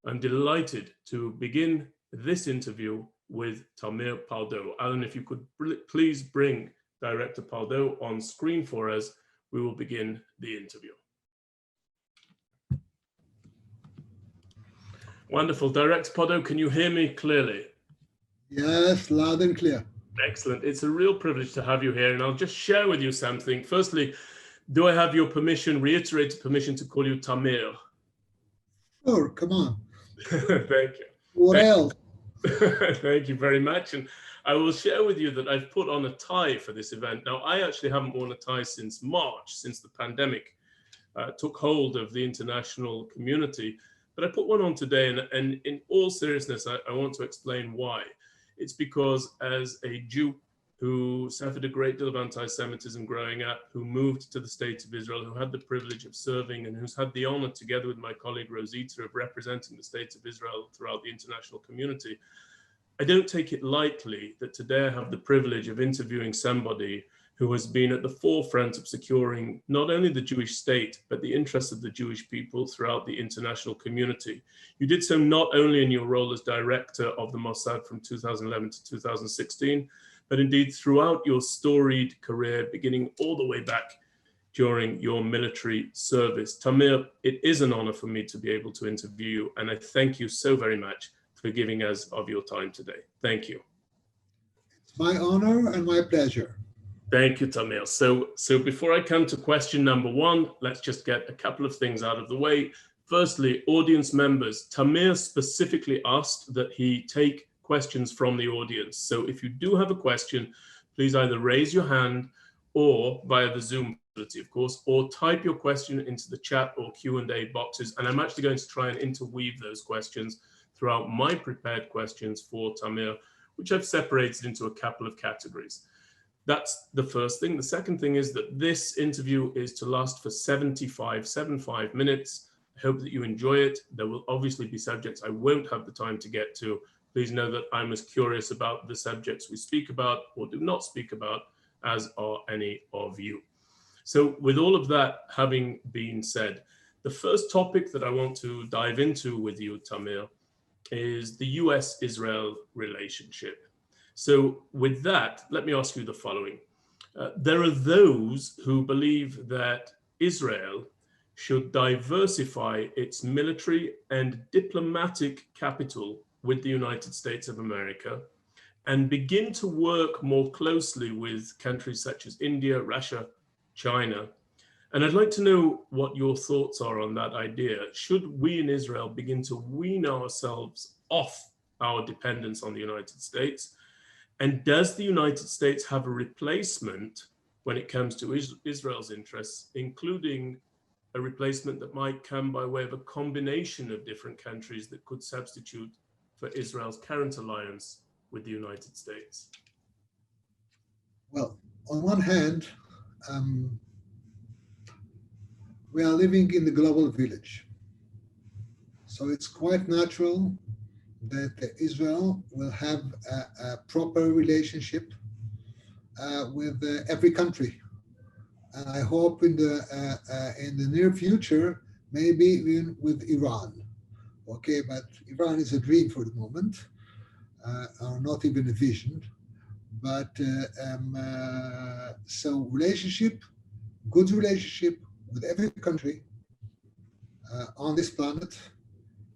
I'm delighted to begin this interview with Tamir Pardo. Alan, if you could please bring Director Pardo on screen for us, we will begin the interview. Wonderful. Director Pardo, can you hear me clearly? Yes, loud and clear. Excellent. It's a real privilege to have you here, and I'll just share with you something. Firstly, do I have your permission, reiterated permission, to call you Tamir? Sure, come on. Thank you. What else? Thank you very much. And I will share with you that I've put on a tie for this event. Now, I actually haven't worn a tie since March, since the pandemic took hold of the international community. But I put one on today, and in all seriousness, I want to explain why. It's because as a Jew who suffered a great deal of anti-Semitism growing up, who moved to the State of Israel, who had the privilege of serving, and who's had the honor, together with my colleague Rosita, of representing the State of Israel throughout the international community, I don't take it lightly that today I have the privilege of interviewing somebody who has been at the forefront of securing not only the Jewish state, but the interests of the Jewish people throughout the international community. You did so not only in your role as director of the Mossad from 2011 to 2016, but indeed throughout your storied career, beginning all the way back during your military service. Tamir, it is an honor for me to be able to interview you, and I thank you so very much for giving us of your time today. Thank you. It's my honor and my pleasure. Thank you, Tamir. So before I come to question number one, let's just get a couple of things out of the way. Firstly, audience members, Tamir specifically asked that he take questions from the audience. So if you do have a question, please either raise your hand or via the Zoom facility, of course, or type your question into the chat or Q&A boxes. And I'm actually going to try and interweave those questions throughout my prepared questions for Tamir, which I've separated into a couple of categories. That's the first thing. The second thing is that this interview is to last for 75 minutes. I hope that you enjoy it. There will obviously be subjects I won't have the time to get to. Please know that I'm as curious about the subjects we speak about or do not speak about as are any of you. So with all of that having been said, the first topic that I want to dive into with you, Tamir, is the US-Israel relationship. So with that, let me ask you the following. There are those who believe that Israel should diversify its military and diplomatic capital with the United States of America and begin to work more closely with countries such as India, Russia, China. And I'd like to know what your thoughts are on that idea. Should we in Israel begin to wean ourselves off our dependence on the United States? And does the United States have a replacement when it comes to Israel's interests, including a replacement that might come by way of a combination of different countries that could substitute for Israel's current alliance with the United States? Well, on one hand, we are living in the global village. So it's quite natural that Israel will have a proper relationship with every country. And I hope in the near future, maybe even with Iran. Okay, but Iran is a dream for the moment, or not even a vision. But so good relationship with every country on this planet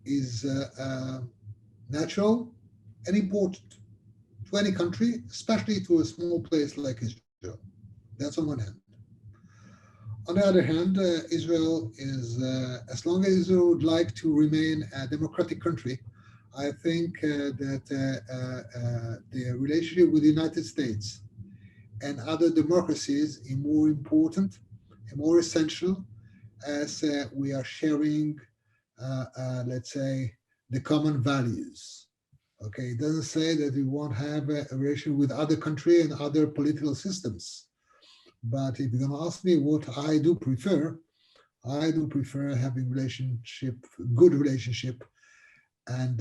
is natural and important to any country, especially to a small place like Israel. That's on one hand. On the other hand, Israel is, as long as Israel would like to remain a democratic country, I think that the relationship with the United States and other democracies is more important and more essential as we are sharing, let's say, the common values. Okay, it doesn't say that we won't have a relation with other countries and other political systems. But if you're going to ask me what I do prefer having good relationship, and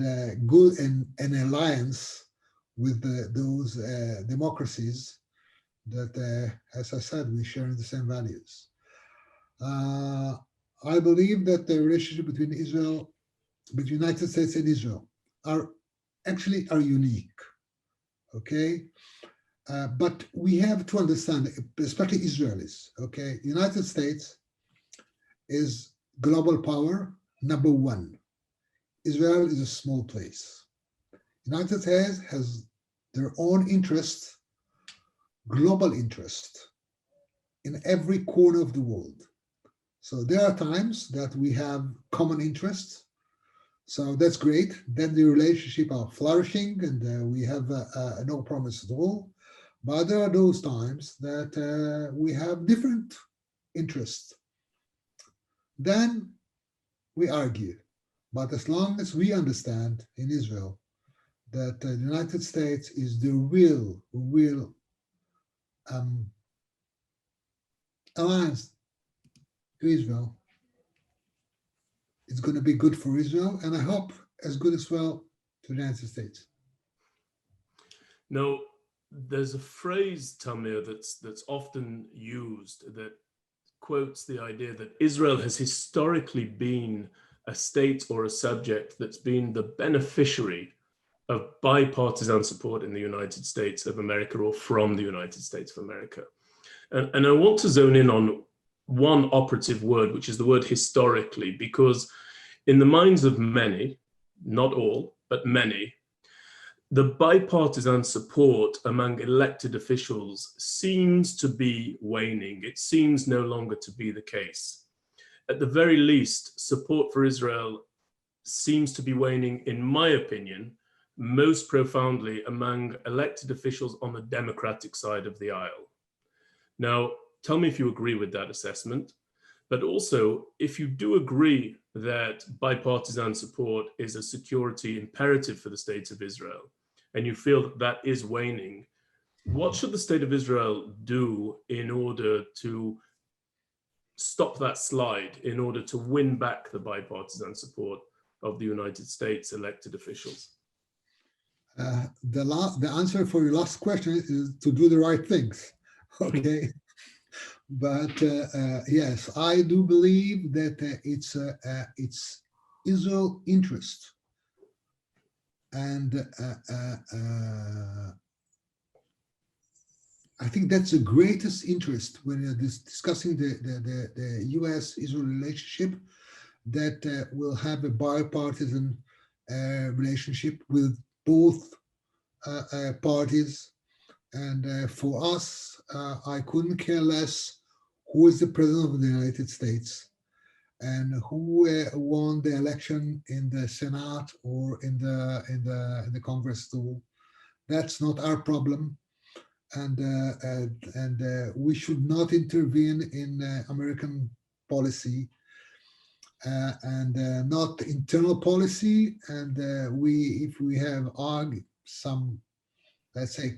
good and an alliance with those democracies that, as I said, we share the same values. I believe that the relationship between Israel between the United States and Israel are unique. Okay, but we have to understand, especially Israelis. Okay, United States is global power number one. Israel is a small place. United States has their own interest, global interest, in every corner of the world. So there are times that we have common interests. So that's great. Then the relationship are flourishing and we have no promise at all. But there are those times that we have different interests. Then we argue. But as long as we understand in Israel that the United States is the real alliance to Israel, it's going to be good for Israel, and I hope as good as well to the United States. Now, there's a phrase, Tamir, that's often used that quotes the idea that Israel has historically been a state or a subject that's been the beneficiary of bipartisan support in the United States of America or from the United States of America. And I want to zone in on one operative word, which is the word historically, because in the minds of many, not all, but many, the bipartisan support among elected officials seems to be waning. It seems no longer to be the case. At the very least, support for Israel seems to be waning, in my opinion, most profoundly among elected officials on the Democratic side of the aisle. Now, tell me if you agree with that assessment, but also if you do agree that bipartisan support is a security imperative for the state of Israel, and you feel that that is waning, what should the state of Israel do in order to stop that slide, in order to win back the bipartisan support of the United States elected officials? The answer for your last question is to do the right things. Okay. But yes, I do believe that it's Israel interest, and I think that's the greatest interest when you're discussing the U.S.-Israel relationship, that will have a bipartisan relationship with both parties. And for us, I couldn't care less who is the president of the United States and who won the election in the Senate or in the Congress too. That's not our problem, and we should not intervene in American policy and not internal policy. And if we have some, let's say,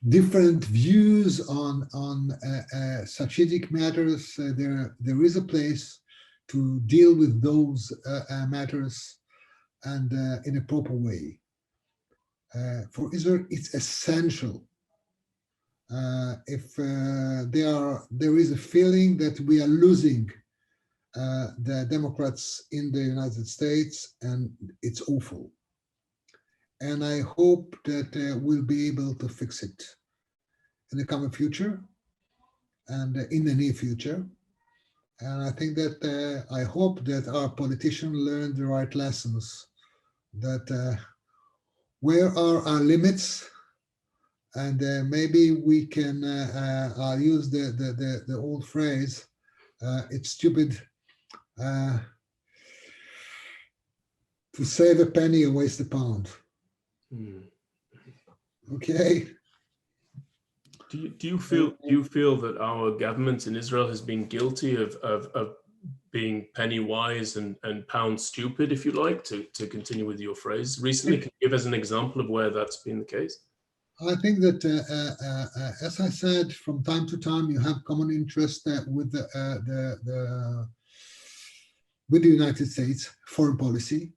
different views on strategic matters, there is a place to deal with those matters and in a proper way. For Israel, it's essential. If there is a feeling that we are losing the Democrats in the United States, and it's awful. And I hope that we'll be able to fix it in the coming future and in the near future. And I think that I hope that our politicians learn the right lessons, that where are our limits, and maybe we can, I'll use the old phrase, it's stupid to save a penny and waste a pound. Okay. Do you feel that our government in Israel has been guilty of being penny wise and pound stupid, if you like, to continue with your phrase recently? Can you give us an example of where that's been the case? I think that, as I said, from time to time you have common interest with the United States foreign policy.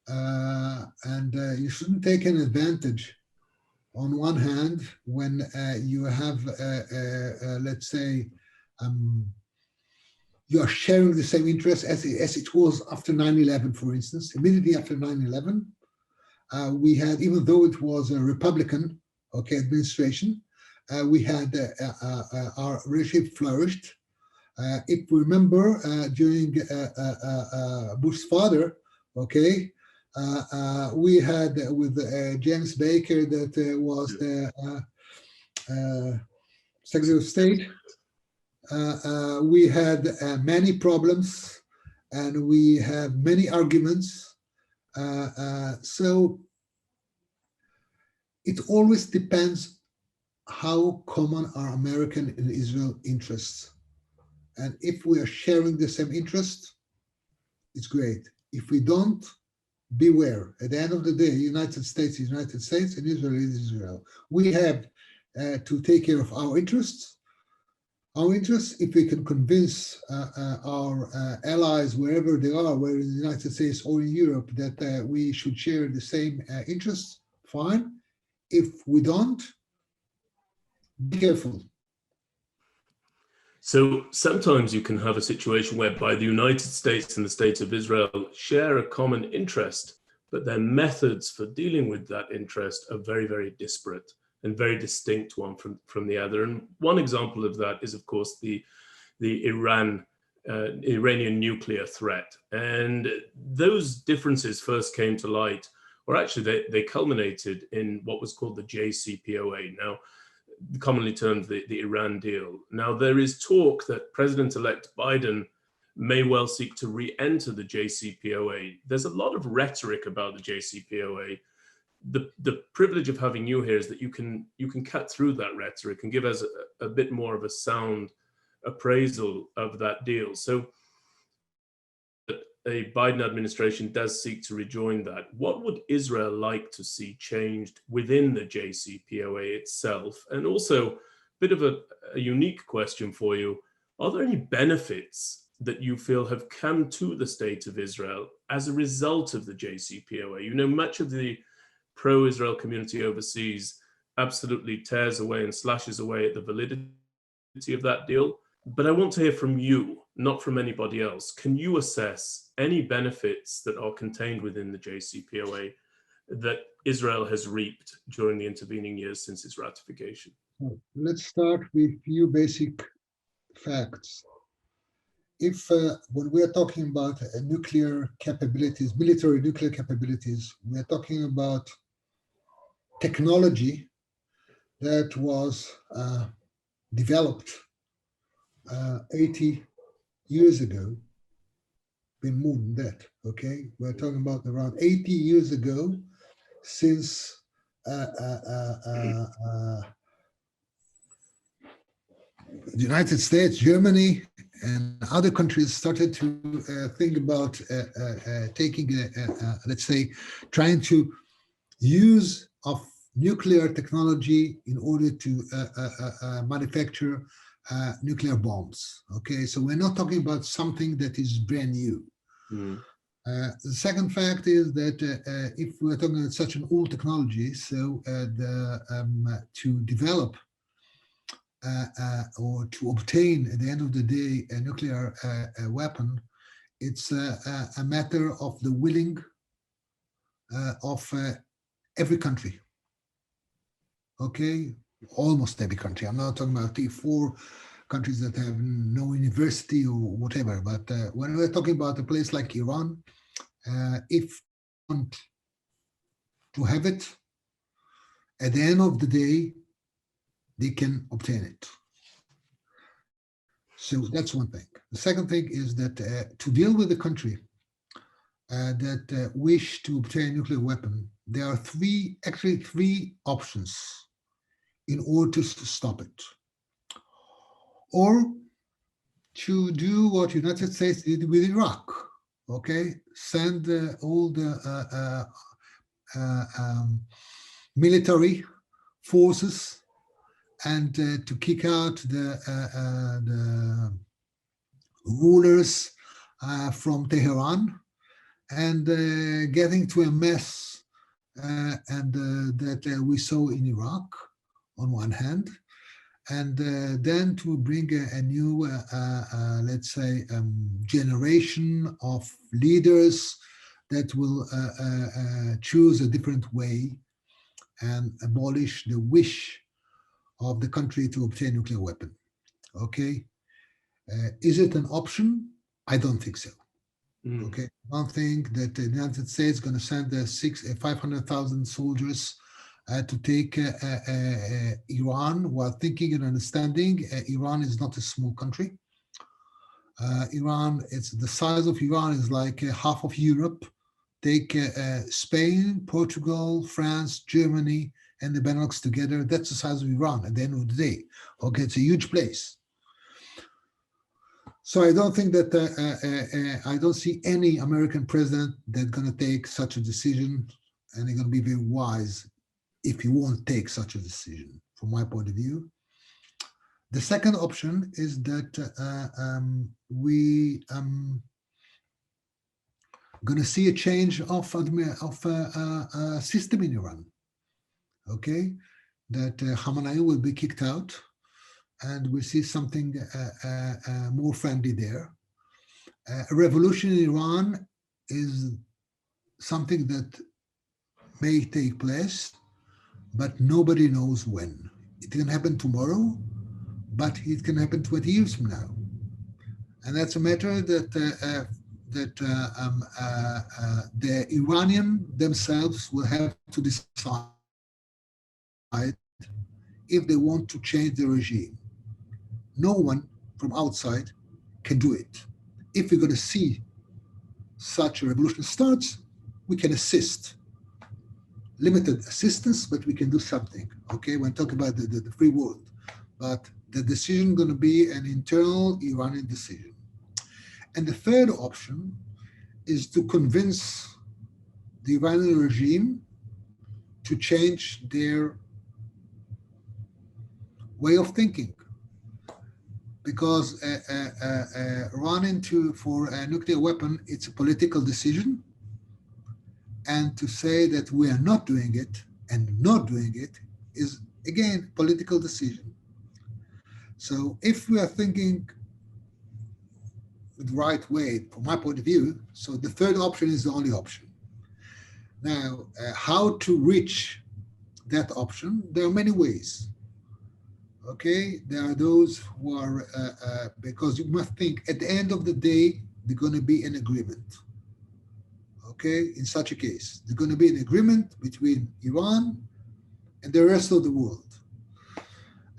And you shouldn't take an advantage on one hand when you have, let's say, you are sharing the same interest as it was after 9/11, for instance. Immediately after 9/11, we had, even though it was a Republican, administration, we had our relationship flourished. If we remember, during Bush's father, we had with James Baker, that was the Secretary of State. We had many problems, and we have many arguments. So it always depends how common are American and Israel interests. And if we are sharing the same interest, it's great. If we don't, beware. At the end of the day, United States is United States and Israel is Israel. We have to take care of our interests. Our interests, if we can convince our allies, wherever they are, whether in the United States or in Europe, that we should share the same interests, fine. If we don't, be careful. So sometimes you can have a situation whereby the United States and the State of Israel share a common interest, but their methods for dealing with that interest are very, very disparate and very distinct one from the other. And one example of that is, of course, the Iranian nuclear threat. And those differences first came to light, or actually they culminated in what was called the JCPOA. Now, commonly termed the Iran deal. Now, there is talk that President-elect Biden may well seek to re-enter the JCPOA. There's a lot of rhetoric about the JCPOA. The privilege of having you here is that you can cut through that rhetoric and give us a bit more of a sound appraisal of that deal. So a Biden administration does seek to rejoin that. What would Israel like to see changed within the JCPOA itself? And also, a bit of a unique question for you, are there any benefits that you feel have come to the state of Israel as a result of the JCPOA? You know, much of the pro-Israel community overseas absolutely tears away and slashes away at the validity of that deal. But I want to hear from you, not from anybody else. Can you assess any benefits that are contained within the JCPOA that Israel has reaped during the intervening years since its ratification? Let's start with a few basic facts. If when we are talking about nuclear capabilities, military nuclear capabilities, we are talking about technology that was developed 80 years ago, been more than that, okay? We're talking about around 80 years ago, since the United States, Germany, and other countries started to think about taking, let's say, trying to use of nuclear technology in order to manufacture nuclear bombs. Okay, so we're not talking about something that is brand new. Mm. The second fact is that if we're talking about such an old technology, so to develop or to obtain at the end of the day a nuclear weapon, it's a matter of the willing of every country. Okay, almost every country. I'm not talking about the 4 countries that have no university or whatever, but when we're talking about a place like Iran, if you want to have it, at the end of the day, they can obtain it. So that's one thing. The second thing is that to deal with a country that wish to obtain a nuclear weapon, there are actually three options in order to stop it. Or to do what the United States did with Iraq, okay? Send all the military forces and to kick out the rulers from Tehran, and getting to a mess that we saw in Iraq on one hand, and then to bring a new, let's say, generation of leaders that will choose a different way and abolish the wish of the country to obtain a nuclear weapon. Okay, is it an option? I don't think so. Okay, I don't think that the United States is going to send 500,000 soldiers to take Iran, while thinking and understanding Iran is not a small country. Iran, it's the size of Iran is like half of Europe. Take Spain, Portugal, France, Germany, and the Benelux together. That's the size of Iran at the end of the day. Okay, it's a huge place. So I don't think that I don't see any American president that's going to take such a decision, and they're going to be very wise if he won't take such a decision, from my point of view. The second option is that we going to see a change of system in Iran. Okay, that Khamenei will be kicked out, and we see something more friendly there. A revolution in Iran is something that may take place, but nobody knows when. It can happen tomorrow, but it can happen 20 years from now. And that's a matter that the Iranian themselves will have to decide if they want to change the regime. No one from outside can do it. If we're going to see such a revolution starts, we can assist. Limited assistance, but we can do something. Okay, when talking about the free world, but the decision is going to be an internal Iranian decision. And the third option is to convince the Iranian regime to change their way of thinking. Because running for a nuclear weapon, it's a political decision. And to say that we are not doing it and not doing it is, again, political decision. So if we are thinking the right way, from my point of view, so the third option is the only option. Now, how to reach that option? There are many ways. Okay, there are those who are, because you must think at the end of the day, there's going to be an agreement. Okay, in such a case, there's going to be an agreement between Iran and the rest of the world.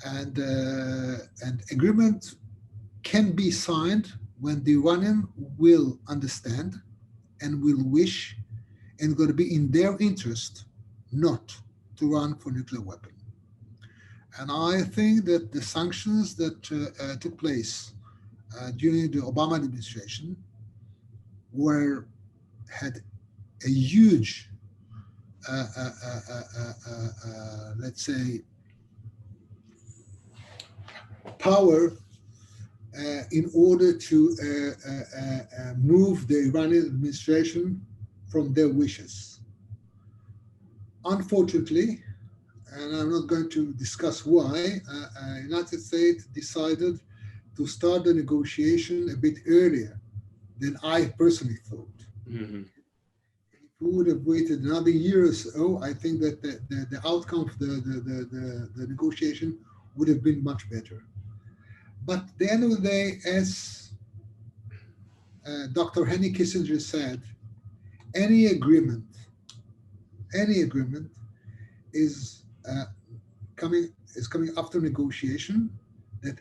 And agreement can be signed when the Iranian will understand and will wish and going to be in their interest not to run for nuclear weapon. And I think that the sanctions that took place during the Obama administration had a huge, let's say, power in order to move the Iranian administration from their wishes. Unfortunately, and I'm not going to discuss why, the United States decided to start the negotiation a bit earlier than I personally thought. Mm-hmm. If we would have waited another year or so, I think that the outcome of the negotiation would have been much better. But at the end of the day, as Dr. Henry Kissinger said, any agreement is coming after negotiation, that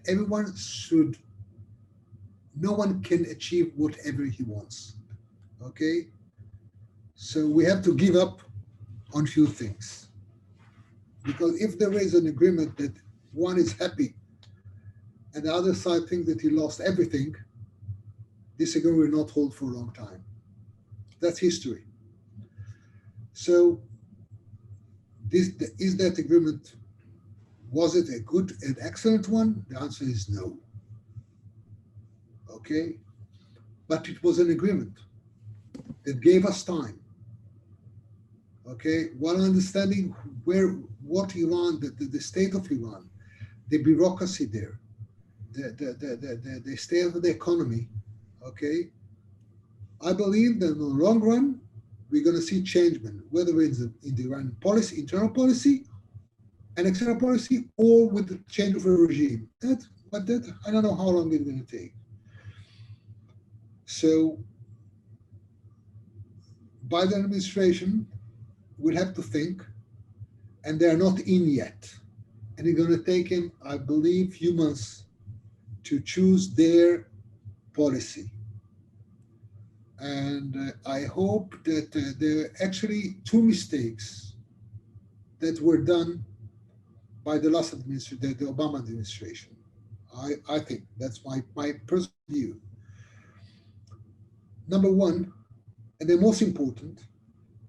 no one can achieve whatever he wants. Okay? So we have to give up on few things. Because if there is an agreement that one is happy and the other side thinks that he lost everything, this agreement will not hold for a long time. That's history. So is that agreement, was it an excellent one? The answer is no. Okay? But it was an agreement that gave us time. Okay? While understanding what Iran, the state of Iran, the bureaucracy there, the state of the economy, okay, I believe that in the long run, we're going to see changement, whether it's in the Iran policy, internal policy, and external policy, or with the change of a regime. But I don't know how long it's going to take. So, Biden administration will have to think, and they are not in yet. And it's going to take him, I believe, few months to choose their policy. And I hope that there are actually two mistakes that were done by the last administration, the Obama administration. I think that's my personal view. Number one, and the most important,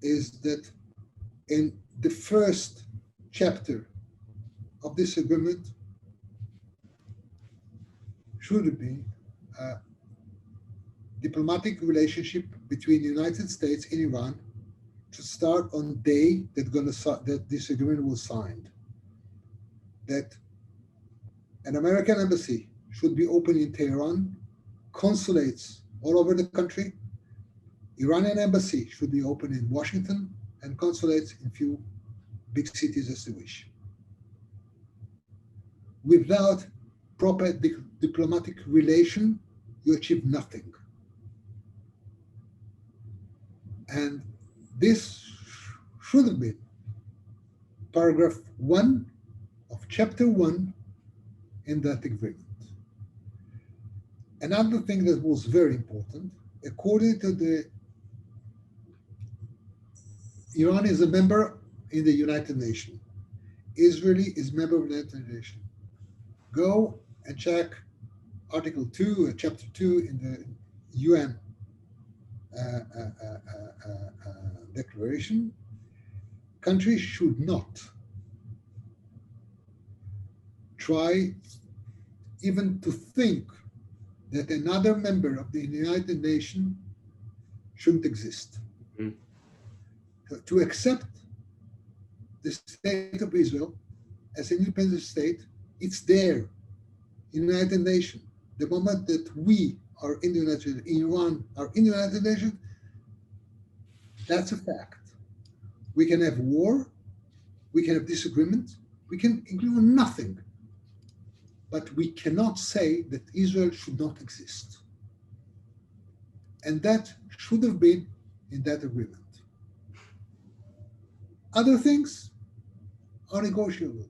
is that in the first chapter of this agreement should be a diplomatic relationship between the United States and Iran to start on the day that this agreement was signed. That an American embassy should be open in Tehran, consulates all over the country. Iranian embassy should be open in Washington, and consulates in few big cities as they wish. Without proper diplomatic relation, you achieve nothing. And this should have been paragraph 1 of chapter 1 in that agreement. Another thing that was very important, according to Iran is a member in the United Nations. Israel is member of the United Nations. Go and check Article 2, Chapter 2 in the UN declaration. Countries should not try even to think that another member of the United Nations shouldn't exist. Mm-hmm. To accept the state of Israel as an independent state, it's there in the United Nations. The moment that we are in the United Nations, in Iran are in the United Nations, that's a fact. We can have war, we can have disagreement, we can agree on nothing, but we cannot say that Israel should not exist. And that should have been in that agreement. Other things are negotiable.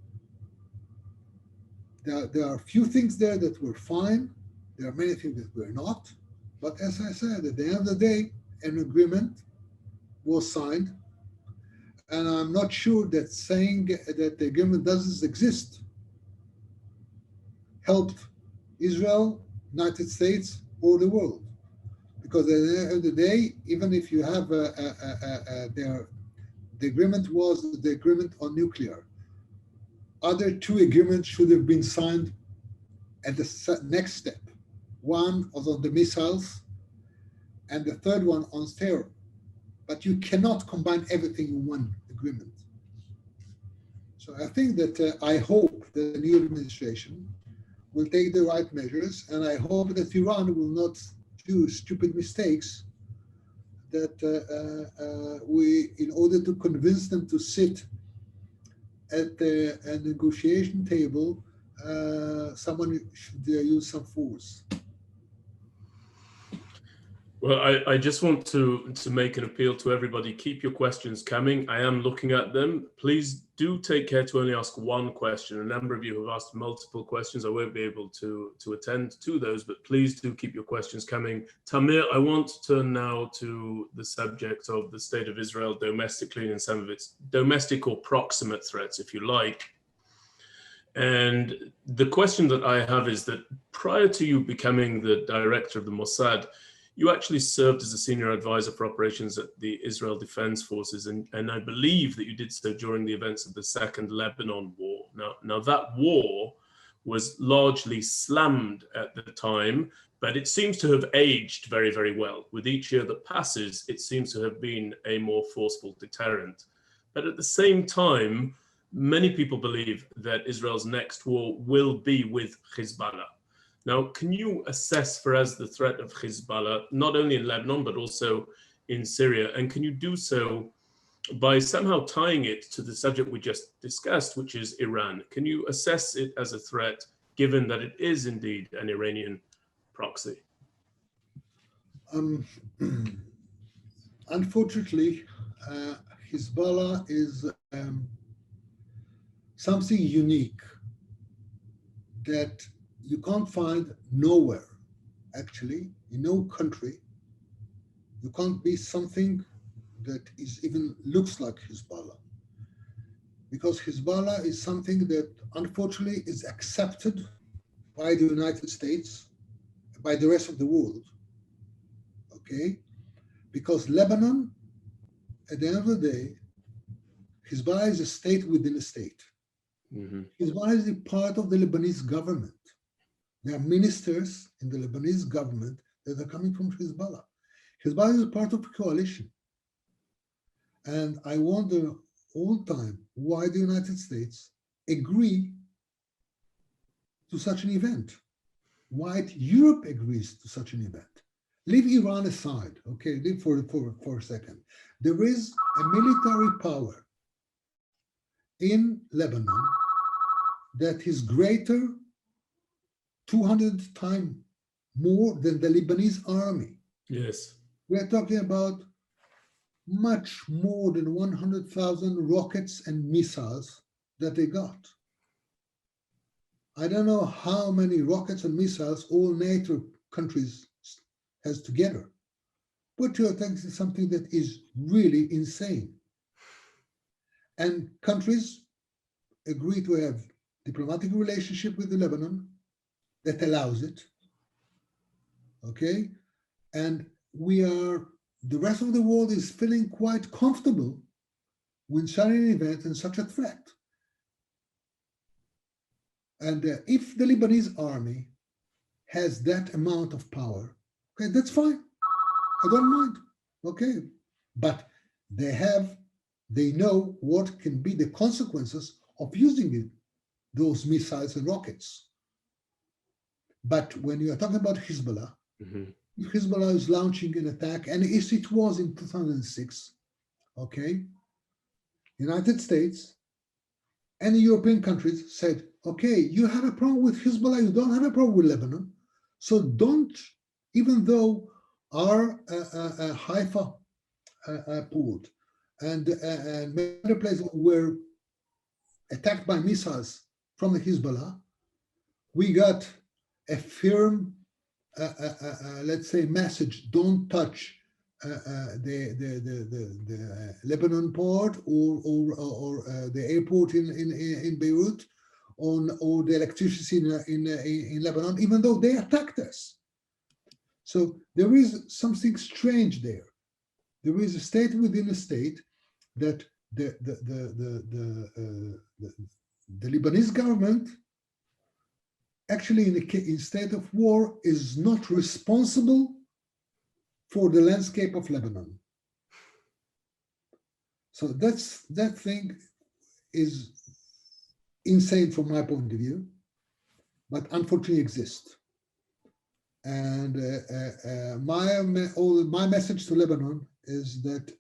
There are a few things there that were fine. There are many things that were not. But as I said, at the end of the day, an agreement was signed. And I'm not sure that saying that the agreement doesn't exist helped Israel, United States, or the world. Because at the end of the day, even if you have the agreement was the agreement on nuclear. Other two agreements should have been signed at the next step. One was on the missiles, and the third one on terror. But you cannot combine everything in one agreement. So I think that I hope that the new administration will take the right measures, and I hope that Iran will not do stupid mistakes that in order to convince them to sit at a negotiation table, someone should use some force. Well, I just want to make an appeal to everybody. Keep your questions coming. I am looking at them. Please do take care to only ask one question. A number of you have asked multiple questions. I won't be able to attend to those, but please do keep your questions coming. Tamir, I want to turn now to the subject of the state of Israel domestically and some of its domestic or proximate threats, if you like. And the question that I have is that prior to you becoming the director of the Mossad, you actually served as a senior advisor for operations at the Israel Defense Forces, and I believe that you did so during the events of the Second Lebanon War. Now that war was largely slammed at the time, but it seems to have aged very, very well. With each year that passes, it seems to have been a more forceful deterrent. But at the same time, many people believe that Israel's next war will be with Hezbollah. Now, can you assess for us the threat of Hezbollah, not only in Lebanon, but also in Syria? And can you do so by somehow tying it to the subject we just discussed, which is Iran? Can you assess it as a threat, given that it is indeed an Iranian proxy? Unfortunately, Hezbollah is something unique that you can't find nowhere, actually, in no country. You can't be something that is even looks like Hezbollah. Because Hezbollah is something that unfortunately is accepted by the United States, by the rest of the world. Okay? Because Lebanon, at the end of the day, Hezbollah is a state within a state. Mm-hmm. Hezbollah is a part of the Lebanese government. There are ministers in the Lebanese government that are coming from Hezbollah. Hezbollah is a part of a coalition. And I wonder all the time why the United States agree to such an event. Why Europe agrees to such an event. Leave Iran aside, okay, leave for a second. There is a military power in Lebanon that is greater 200 times more than the Lebanese army. Yes. We are talking about much more than 100,000 rockets and missiles that they got. I don't know how many rockets and missiles all NATO countries has together, but you're talking something that is really insane. And countries agree to have diplomatic relationship with Lebanon that allows it, okay? And the rest of the world is feeling quite comfortable with such an event and such a threat. And if the Lebanese army has that amount of power, okay, that's fine. I don't mind, okay? But they know what can be the consequences of using those missiles and rockets. But when you are talking about Hezbollah, mm-hmm. if Hezbollah is launching an attack, and as it was in 2006, okay, United States and the European countries said, okay, you have a problem with Hezbollah, you don't have a problem with Lebanon, so don't, even though our Haifa port and many places were attacked by missiles from the Hezbollah, we got a firm, let's say, message: don't touch the Lebanon port or the airport in Beirut, or the electricity in Lebanon, even though they attacked us. So there is something strange there. There is a state within a state that the Lebanese government, actually in state of war, is not responsible for the landscape of Lebanon. So that thing is insane from my point of view, but unfortunately exists. And my message to Lebanon is that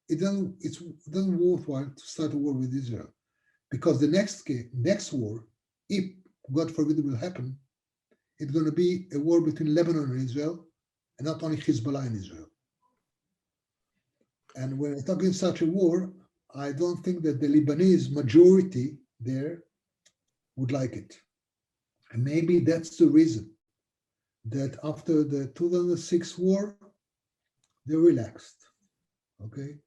it doesn't worthwhile to start a war with Israel, because the next war, if God forbid it will happen, it's going to be a war between Lebanon and Israel, and not only Hezbollah and Israel. And when I talk in such a war, I don't think that the Lebanese majority there would like it. And maybe that's the reason that after the 2006 war, they relaxed, okay?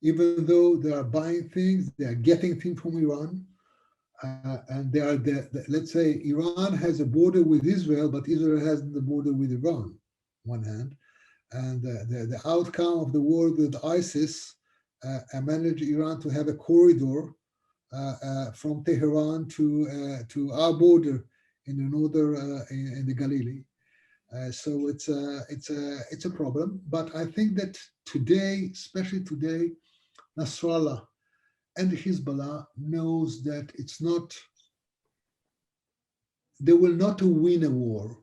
Even though they are buying things, they are getting things from Iran, and they are, let's say, Iran has a border with Israel, but Israel has the border with Iran, one hand. And the outcome of the war with ISIS managed Iran to have a corridor from Tehran to our border in the northern, in the Galilee. So it's a problem. But I think that today, especially today, Nasrallah and Hezbollah knows that they will not win a war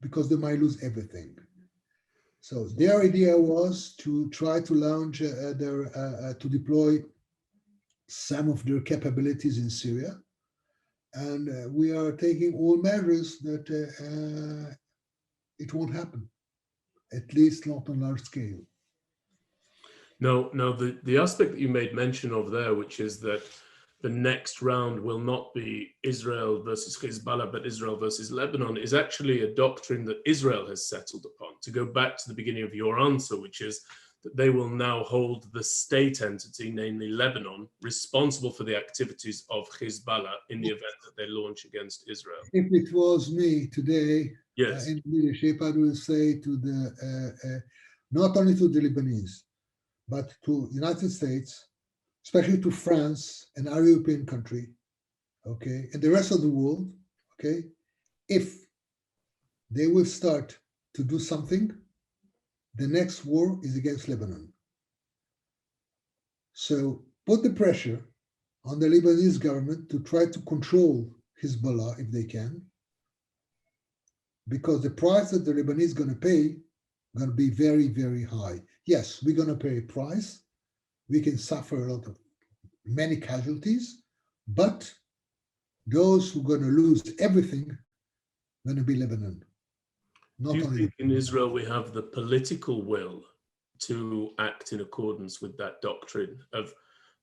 because they might lose everything. So their idea was to try to launch to deploy some of their capabilities in Syria. And we are taking all measures that it won't happen, at least not on large scale. No, the aspect that you made mention of there, which is that the next round will not be Israel versus Hezbollah, but Israel versus Lebanon, is actually a doctrine that Israel has settled upon. To go back to the beginning of your answer, which is that they will now hold the state entity, namely Lebanon, responsible for the activities of Hezbollah in the event that they launch against Israel. If it was me today, yes, in leadership, I would say to not only to the Lebanese, but to United States, especially to France and our European country, okay, and the rest of the world, okay, if they will start to do something, the next war is against Lebanon. So put the pressure on the Lebanese government to try to control Hezbollah if they can, because the price that the Lebanese is going to pay going to be very, very high. Yes, we're going to pay a price. We can suffer many casualties, but those who are going to lose everything are going to be Lebanon. Do you think in Israel we have the political will to act in accordance with that doctrine of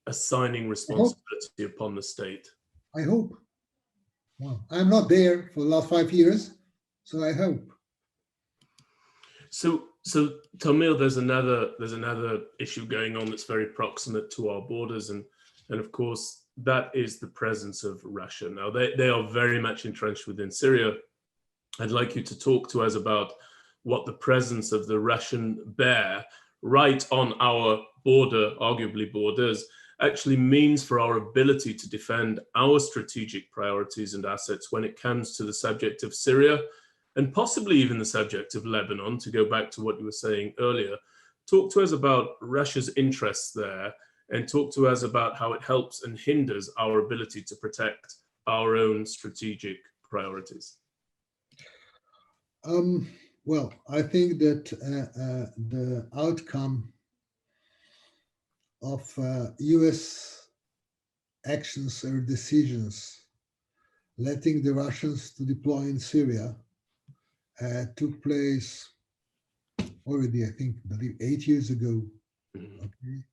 assigning responsibility upon the state? I hope. Well, I'm not there for the last 5 years, so I hope. So Tamir, there's another issue going on that's very proximate to our borders, and of course that is the presence of Russia. Now they are very much entrenched within Syria. I'd like you to talk to us about what the presence of the Russian bear right on our border, arguably borders, actually means for our ability to defend our strategic priorities and assets when it comes to the subject of Syria, and possibly even the subject of Lebanon, to go back to what you were saying earlier. Talk to us about Russia's interests there, and talk to us about how it helps and hinders our ability to protect our own strategic priorities. Well, I think that the outcome of US actions or decisions letting the Russians to deploy in Syria took place already, I believe 8 years ago. Okay.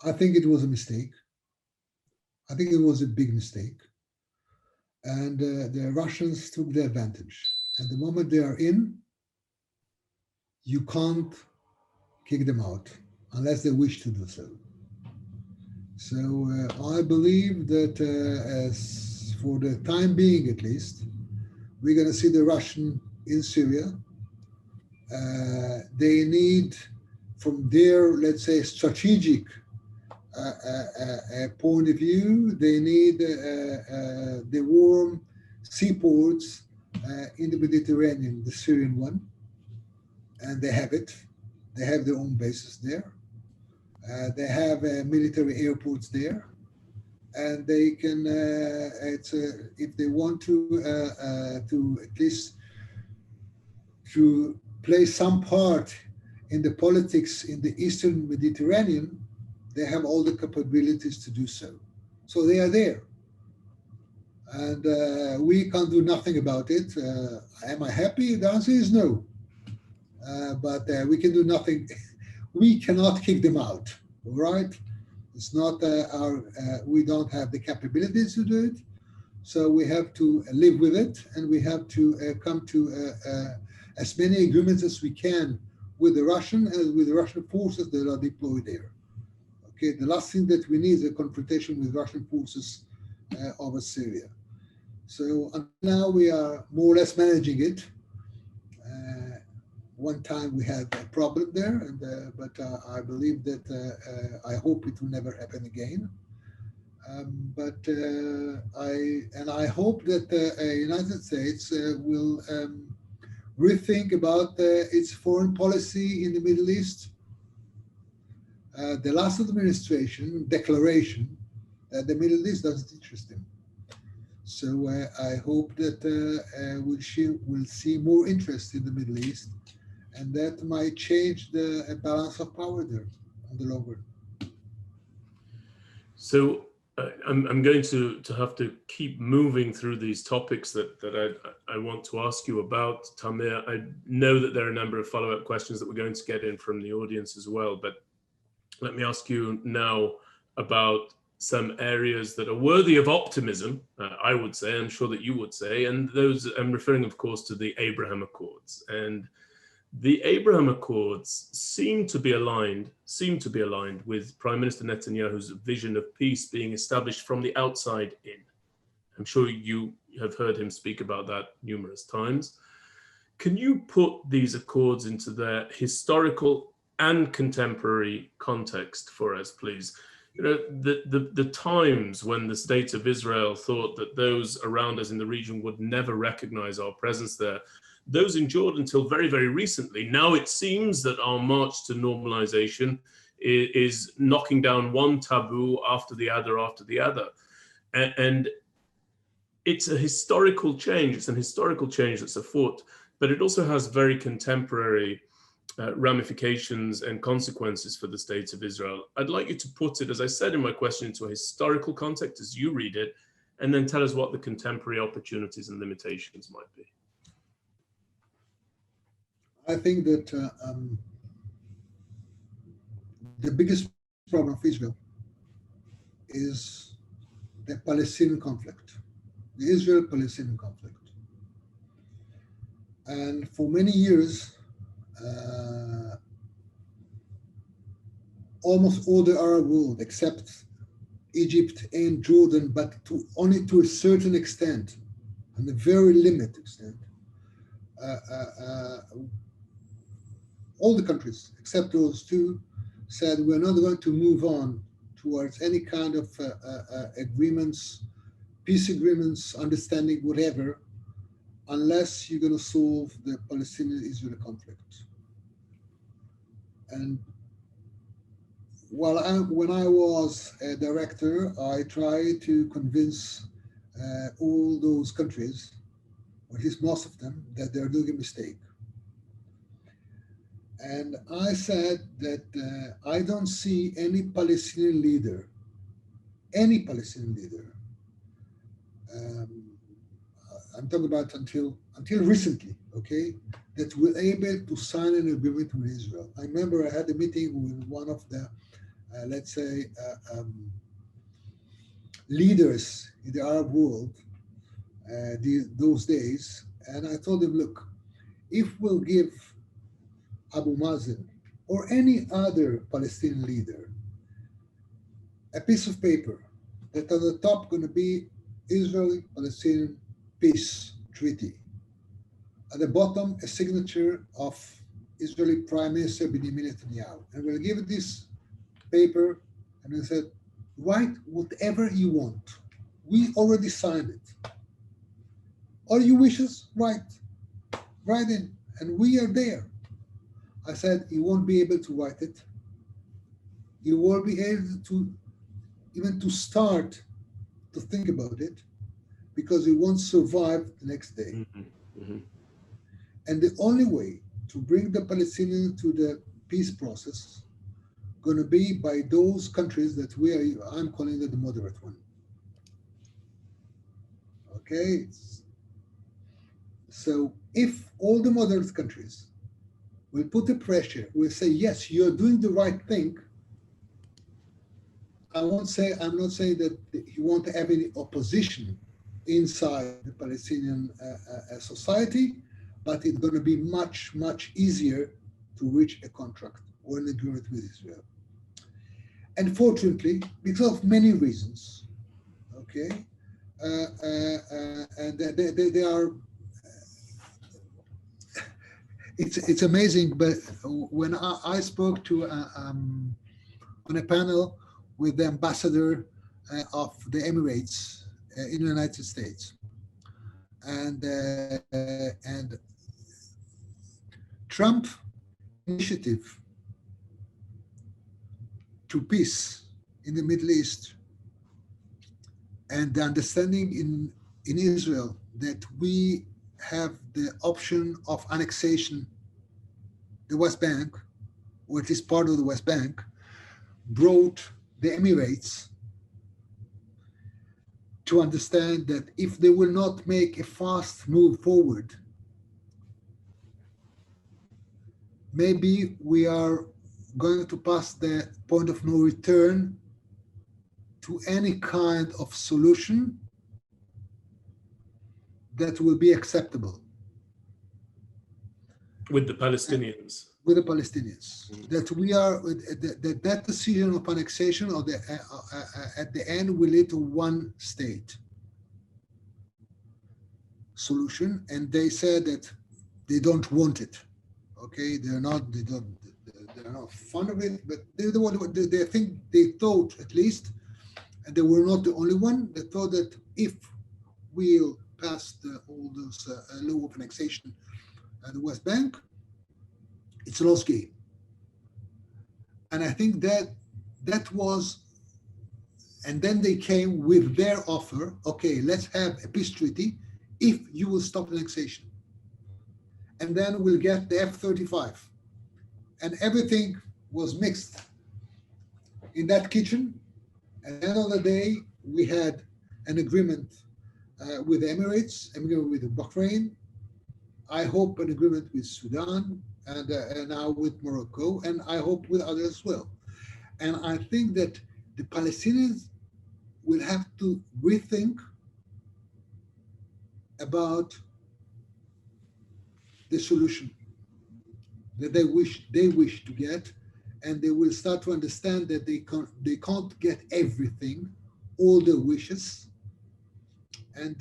I think it was a mistake. I think it was a big mistake. And the Russians took the advantage. And the moment they are in, you can't kick them out unless they wish to do so. So I believe that as for the time being, at least, we're going to see the Russian in Syria. They need, from their, let's say, strategic point of view, they need the warm seaports in the Mediterranean, the Syrian one, and they have it. They have their own bases there. They have military airports there, and they can, if they want to at least to play some part in the politics in the Eastern Mediterranean, they have all the capabilities to do so. So they are there. And we can't do nothing about it. Am I happy? The answer is no. But we can do nothing. We cannot kick them out, all right? It's not we don't have the capabilities to do it. So we have to live with it, and we have to come to as many agreements as we can with the Russian and with the Russian forces that are deployed there. Okay, the last thing that we need is a confrontation with Russian forces over Syria. So until now we are more or less managing it. One time we had a problem there, but I believe that I hope it will never happen again. I hope that the United States will rethink about its foreign policy in the Middle East. The last administration declaration that the Middle East doesn't interest him. So I hope that we'll see more interest in the Middle East, and that might change the balance of power there on the long run. So I'm going to have to keep moving through these topics that I want to ask you about, Tamir. I know that there are a number of follow-up questions that we're going to get in from the audience as well, but let me ask you now about some areas that are worthy of optimism, I would say, I'm sure that you would say, and those, I'm referring, of course, to the Abraham Accords. And the Abraham Accords seem to be aligned with Prime Minister Netanyahu's vision of peace being established from the outside in. I'm sure you have heard him speak about that numerous times. Can you put these accords into their historical and contemporary context for us, please? You know, the times when the state of Israel thought that those around us in the region would never recognize our presence there, those endured until very, very recently. Now it seems that our march to normalization is knocking down one taboo after the other. And it's a historical change. It's an historical change that's afoot, but it also has very contemporary ramifications and consequences for the state of Israel. I'd like you to put it, as I said in my question, into a historical context as you read it, and then tell us what the contemporary opportunities and limitations might be. I think that the biggest problem of Israel is the Palestinian conflict, the Israel-Palestinian conflict. And for many years, almost all the Arab world, except Egypt and Jordan, but only to a certain extent, and a very limited extent, all the countries, except those two, said we're not going to move on towards any kind of agreements, peace agreements, understanding, whatever, unless you're going to solve the Palestinian-Israeli conflict. And when I was a director, I tried to convince all those countries, or at least most of them, that they're doing a mistake. And I said that I don't see any Palestinian leader, I'm talking about until recently, okay, that were able to sign an agreement with Israel. I remember I had a meeting with one of the, let's say, leaders in the Arab world those days, and I told him, look, if we'll give Abu Mazen or any other Palestinian leader a piece of paper that on the top going to be Israeli-Palestinian peace treaty, at the bottom a signature of Israeli Prime Minister Benjamin Netanyahu, and we'll give it this paper, and I said, write whatever you want. We already signed it. All your wishes, write in, and we are there. I said, you won't be able to write it. You won't be able to even to start to think about it, because it won't survive the next day. Mm-hmm. Mm-hmm. And the only way to bring the Palestinians to the peace process going to be by those countries that I'm calling it the moderate one. Okay? So if all the moderate countries will put the pressure, will say, yes, you're doing the right thing, I'm not saying that you won't have any opposition inside the Palestinian society, but it's going to be much, much easier to reach a contract or an agreement with Israel. And fortunately, because of many reasons, okay, and they are, it's amazing, but when I spoke to on a panel with the ambassador of the Emirates in the United States, and Trump initiative to peace in the Middle East and the understanding in Israel that we have the option of annexation, the West Bank, or at least part of the West Bank, brought the Emirates to understand that if they will not make a fast move forward, maybe we are going to pass the point of no return to any kind of solution that will be acceptable with the Palestinians. With the Palestinians, that we are that decision of annexation or at the end will lead to one state solution, and they said that they don't want it. Okay, they're not fond of it, but they thought at least, and they were not the only one. They thought that if we'll pass all those law of annexation at the West Bank, it's a lost game. And I think that was, and then they came with their offer, okay, let's have a peace treaty if you will stop annexation. And then we'll get the F-35. And everything was mixed in that kitchen. At the end of the day, we had an agreement with the Emirates, agreement with Bahrain, I hope an agreement with Sudan, and now with Morocco, and I hope with others as well. And I think that the Palestinians will have to rethink about the solution that they wish to get, and they will start to understand that they can't get everything, all their wishes, and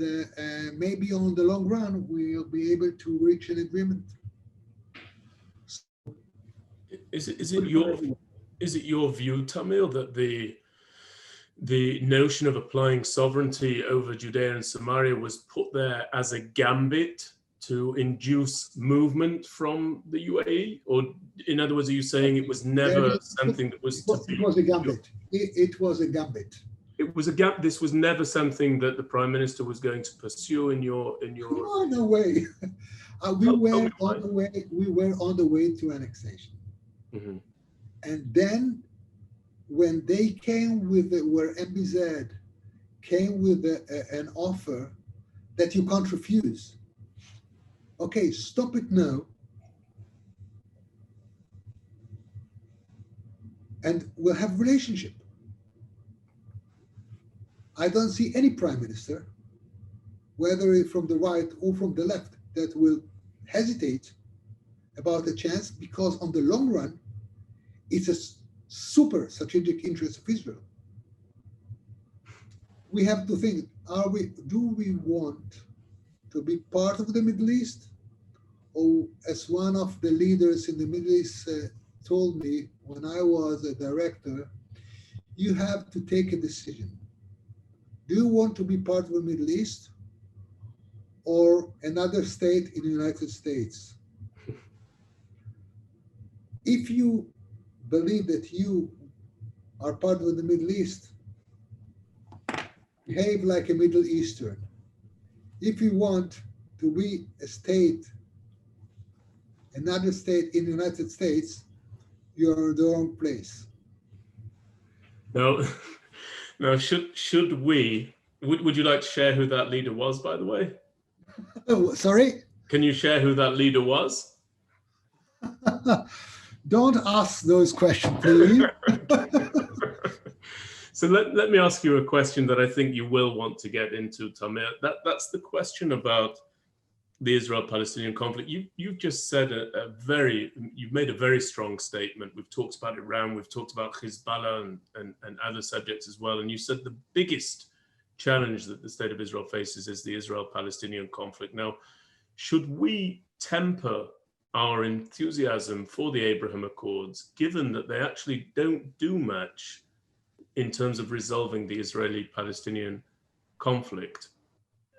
maybe on the long run we'll be able to reach an agreement. Is it your view, Tamir, that the notion of applying sovereignty over Judea and Samaria was put there as a gambit to induce movement from the UAE? Or in other words, are you saying it was never something that was It was a gambit. It was a gambit. It was a gap. This was never something that the Prime Minister was going to pursue in your. Oh, no way. We were on the way to annexation. Mm-hmm. And then when they came with where MBZ came with an offer that you can't refuse. Okay, stop it now. And we'll have relationship. I don't see any prime minister, whether from the right or from the left, that will hesitate about a chance, because on the long run, it's a super strategic interest of Israel. We have to think, do we want to be part of the Middle East? Or as one of the leaders in the Middle East told me when I was a director, you have to take a decision. Do you want to be part of the Middle East or another state in the United States? If you believe that you are part of the Middle East, behave like a Middle Eastern. If you want to be a state, another state in the United States, you're in the wrong place. Now, should we? Would you like to share who that leader was, by the way? Oh, sorry? Can you share who that leader was? Don't ask those questions, please. So let me ask you a question that I think you will want to get into, Tamir. That's the question about the Israel-Palestinian conflict. You've just said you've made a very strong statement. We've talked about Iran, we've talked about Hezbollah and other subjects as well. And you said the biggest challenge that the state of Israel faces is the Israel-Palestinian conflict. Now, should we temper our enthusiasm for the Abraham Accords, given that they actually don't do much in terms of resolving the Israeli-Palestinian conflict?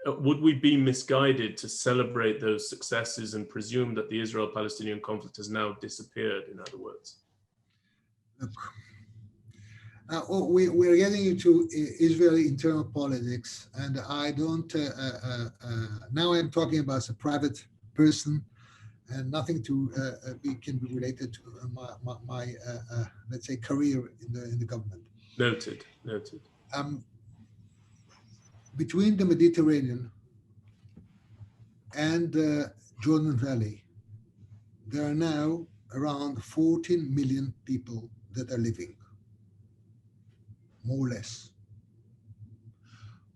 Would we be misguided to celebrate those successes and presume that the Israel-Palestinian conflict has now disappeared, in other words? Look, we're getting into Israeli internal politics, and I don't. Now I'm talking about as a private person, and nothing to can be related to my let's say career in the government. Noted. Noted. Between the Mediterranean and the Jordan Valley, there are now around 14 million people that are living, more or less.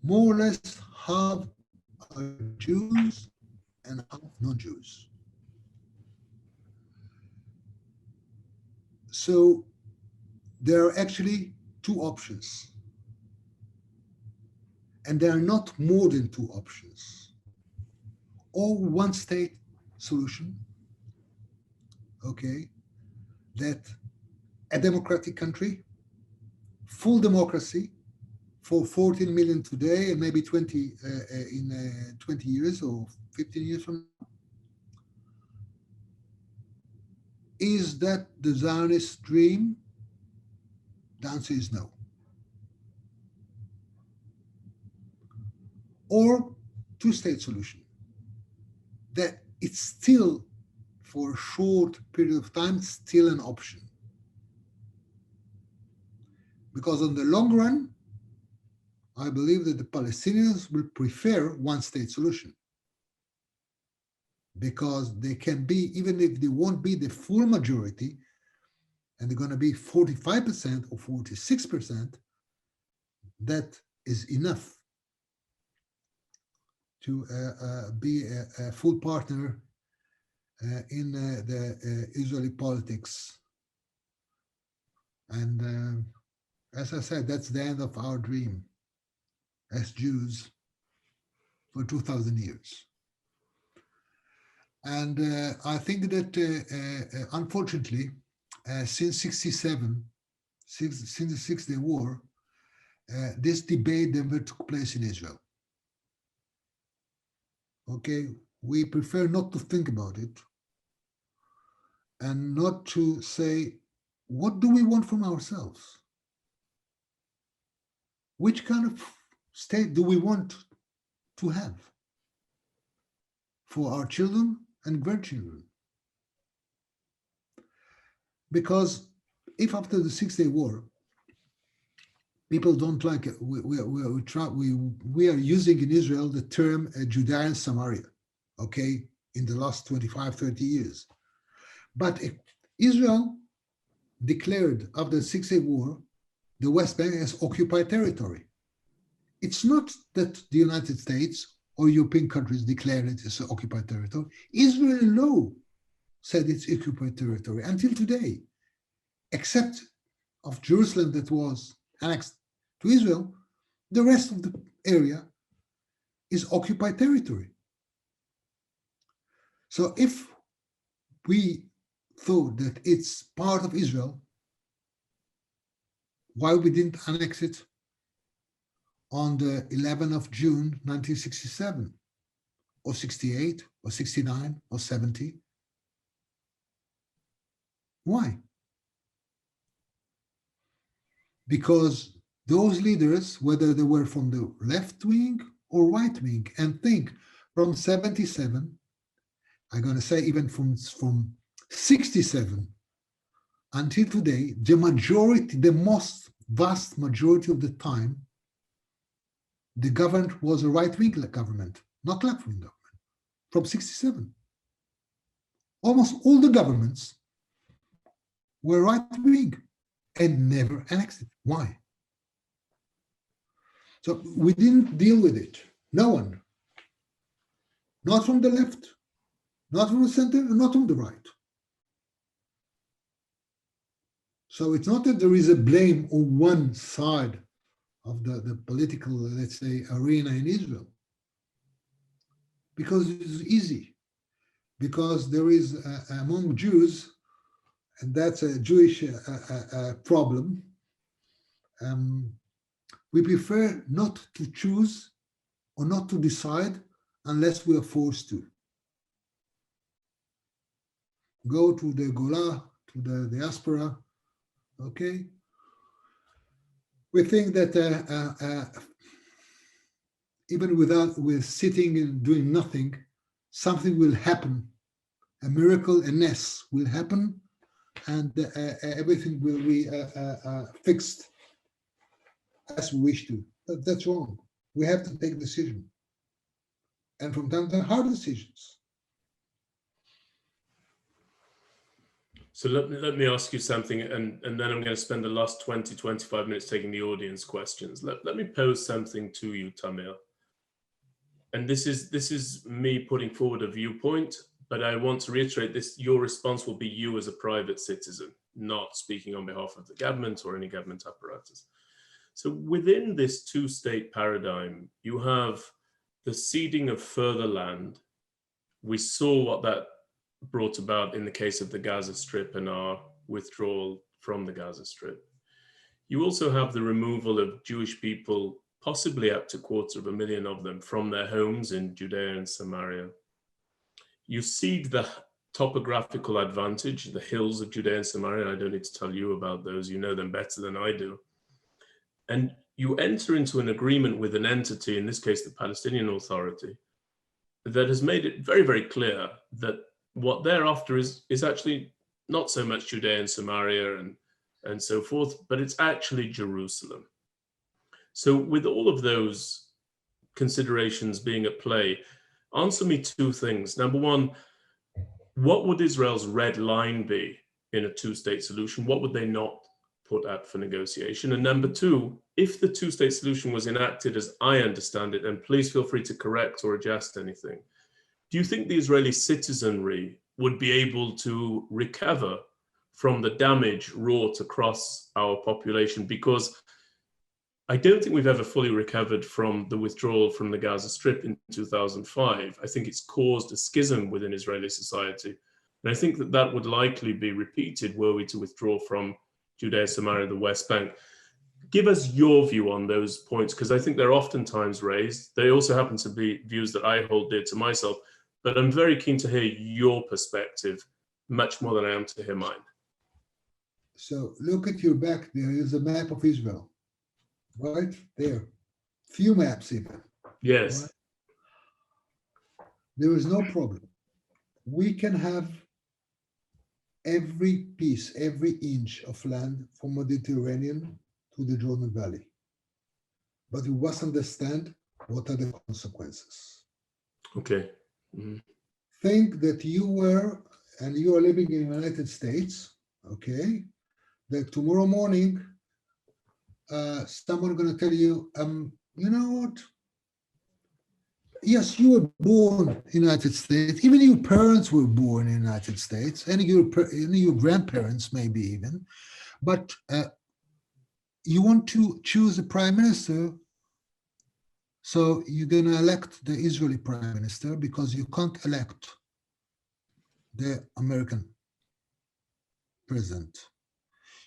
More or less half are Jews and half non-Jews. So there are actually two options. And there are not more than two options. Or one state solution, okay, that a democratic country, full democracy for 14 million today and maybe 20 in 20 years or 15 years from now. Is that the Zionist dream? The answer is no. Or two-state solution, that it's still, for a short period of time, still an option. Because on the long run, I believe that the Palestinians will prefer one-state solution. Because they can be, even if they won't be the full majority, and they're going to be 45% or 46%, that is enough to be a full partner in the Israeli politics. And as I said, that's the end of our dream as Jews for 2,000 years. And I think that unfortunately, since 67, since the 6-Day War, this debate never took place in Israel. Okay, we prefer not to think about it and not to say, what do we want from ourselves? Which kind of state do we want to have for our children and grandchildren? Because if after the 6-Day War, people don't like it, we are using in Israel the term Judea and Samaria, okay, in the last 25, 30 years. But if Israel declared after the 6-Day War the West Bank as occupied territory. It's not that the United States or European countries declared it as occupied territory. Israeli law said it's occupied territory until today, except of Jerusalem that was annexed to Israel. The rest of the area is occupied territory. So if we thought that it's part of Israel, why we didn't annex it on the 11th of June, 1967, or 68, or 69, or 70? Why? Because those leaders, whether they were from the left wing or right wing, and think from 77, I'm going to say even from 67 until today, the majority, the most vast majority of the time, the government was a right-wing government, not left-wing government, from 67. Almost all the governments were right-wing and never annexed it. Why? So we didn't deal with it. No one. Not from the left, not from the center, and not from the right. So it's not that there is a blame on one side of the political, let's say, arena in Israel. Because it's easy. Because there is, among Jews, and that's a Jewish problem, we prefer not to choose or not to decide unless we are forced to. Go to the Gola, to the diaspora, okay? We think that even with sitting and doing nothing, something will happen. A miracle, a ness will happen, and everything will be fixed as we wish to. But that's wrong. We have to take a decision. And from time to time, hard decisions. So let me ask you something, and then I'm going to spend the last 20, 25 minutes taking the audience questions. Let me pose something to you, Tamir. And this is me putting forward a viewpoint, but I want to reiterate this: your response will be you as a private citizen, not speaking on behalf of the government or any government apparatus. So within this two-state paradigm, you have the ceding of further land. We saw what that brought about in the case of the Gaza Strip and our withdrawal from the Gaza Strip. You also have the removal of Jewish people, possibly up to 250,000 of them, from their homes in Judea and Samaria. You cede the topographical advantage, the hills of Judea and Samaria. I don't need to tell you about those. You know them better than I do. And you enter into an agreement with an entity, in this case, the Palestinian Authority, that has made it very, very clear that what they're after is actually not so much Judea and Samaria and so forth, but it's actually Jerusalem. So with all of those considerations being at play, answer me two things. Number one, what would Israel's red line be in a two-state solution? What would they not put up for negotiation? And number two, if the two-state solution was enacted as I understand it, and please feel free to correct or adjust anything, do you think the Israeli citizenry would be able to recover from the damage wrought across our population? Because I don't think we've ever fully recovered from the withdrawal from the Gaza Strip in 2005. I think it's caused a schism within Israeli society. And I think that that would likely be repeated were we to withdraw from Judea, Samaria, the West Bank. Give us your view on those points, because I think they're oftentimes raised. They also happen to be views that I hold dear to myself, but I'm very keen to hear your perspective, much more than I am to hear mine. So look at your back, there is a map of Israel, right there. Few maps even. Yes. Right? There is no problem. We can have every piece, every inch of land from Mediterranean to the Jordan Valley. But we must understand what are the consequences. Okay. Mm-hmm. Think that you are living in the United States, okay? That tomorrow morning, someone going to tell you, you know what? Yes, you were born in the United States. Even your parents were born in the United States, and your grandparents maybe even. But you want to choose a prime minister, so you're going to elect the Israeli prime minister because you can't elect the American president.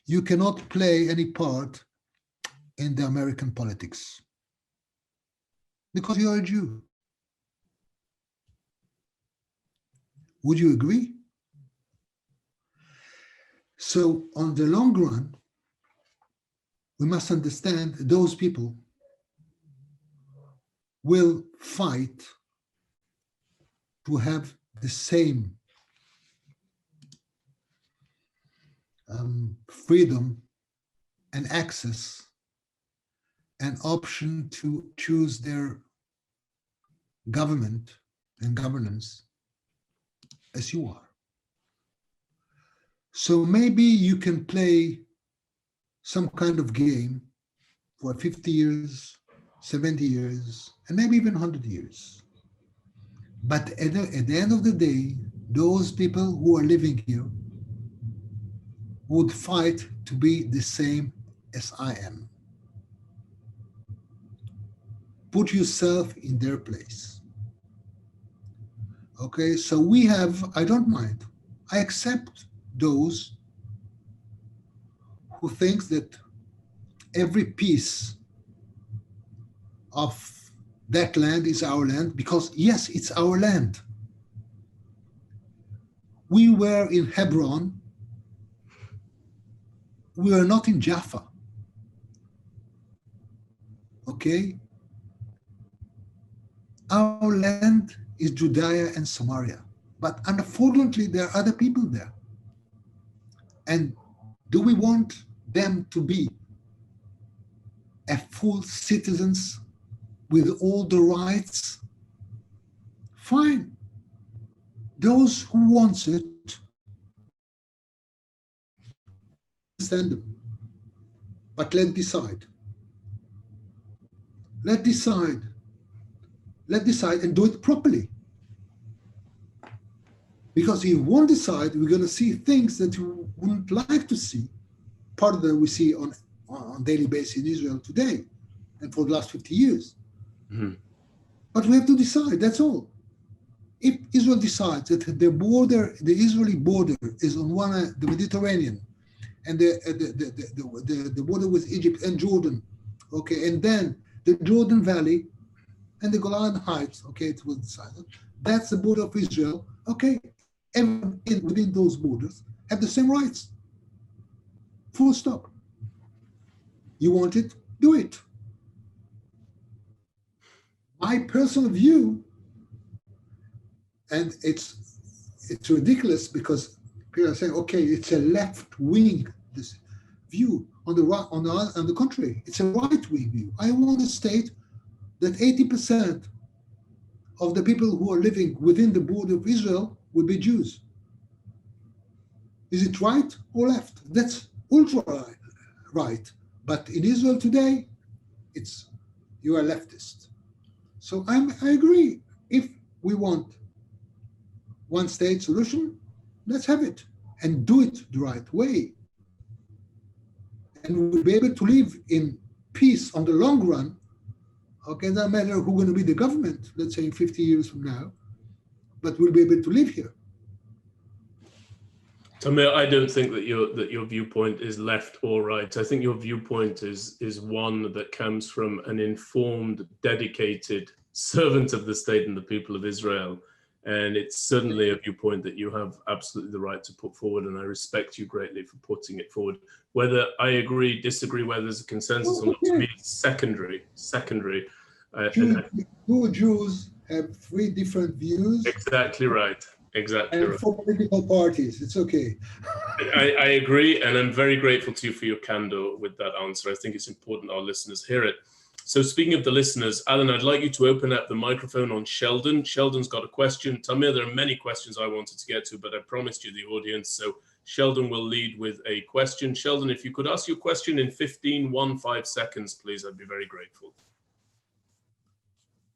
You cannot play any part in the American politics because you are a Jew. Would you agree? So on the long run, we must understand those people will fight to have the same freedom and access and option to choose their government and governance as you are. So maybe you can play some kind of game for 50 years, 70 years, and maybe even 100 years. But at the end of the day, those people who are living here would fight to be the same as I am. Put yourself in their place. Okay, so we have, I don't mind. I accept those who thinks that every piece of that land is our land, because yes, it's our land. We were in Hebron. We were not in Jaffa. okay? Our land is Judea and Samaria, but unfortunately there are other people there. And do we want them to be a full citizens with all the rights? Fine. Those who wants it, send them. But let's decide. Let's decide. Let's decide and do it properly. Because if we won't decide, we're going to see things that we wouldn't like to see. Part of that we see on daily basis in Israel today and for the last 50 years. Mm-hmm. But we have to decide, that's all. If Israel decides that the border, the Israeli border is on one the Mediterranean and the border with Egypt and Jordan, okay, and then the Jordan Valley and the Golan Heights, okay, it was decided. That's the border of Israel, okay. Everyone within those borders have the same rights. Full stop. You want it, do it. My personal view, and it's ridiculous because people are saying, okay, it's a left wing this view. On the contrary, it's a right wing view. I want to state that 80% of the people who are living within the border of Israel would be Jews. Is it right or left? That's ultra right. But in Israel today, you are leftist. So I agree. If we want one state solution, let's have it and do it the right way. And we'll be able to live in peace on the long run. Okay, doesn't matter who's going to be the government, let's say in 50 years from now, but we'll be able to live here. Tamir, I don't think that your viewpoint is left or right. I think your viewpoint is one that comes from an informed, dedicated servant of the state and the people of Israel. And it's certainly a viewpoint that you have absolutely the right to put forward, and I respect you greatly for putting it forward. Whether I agree, disagree, whether there's a consensus or not, to me, it's secondary. Two Jews have three different views. Exactly right. Exactly and right. For political parties, it's okay. I agree, and I'm very grateful to you for your candor with that answer. I think it's important our listeners hear it. So speaking of the listeners, Alan, I'd like you to open up the microphone on Sheldon. Sheldon's got a question. Tamir, there are many questions I wanted to get to, but I promised you the audience. So Sheldon will lead with a question. Sheldon, if you could ask your question in 15 seconds, please, I'd be very grateful.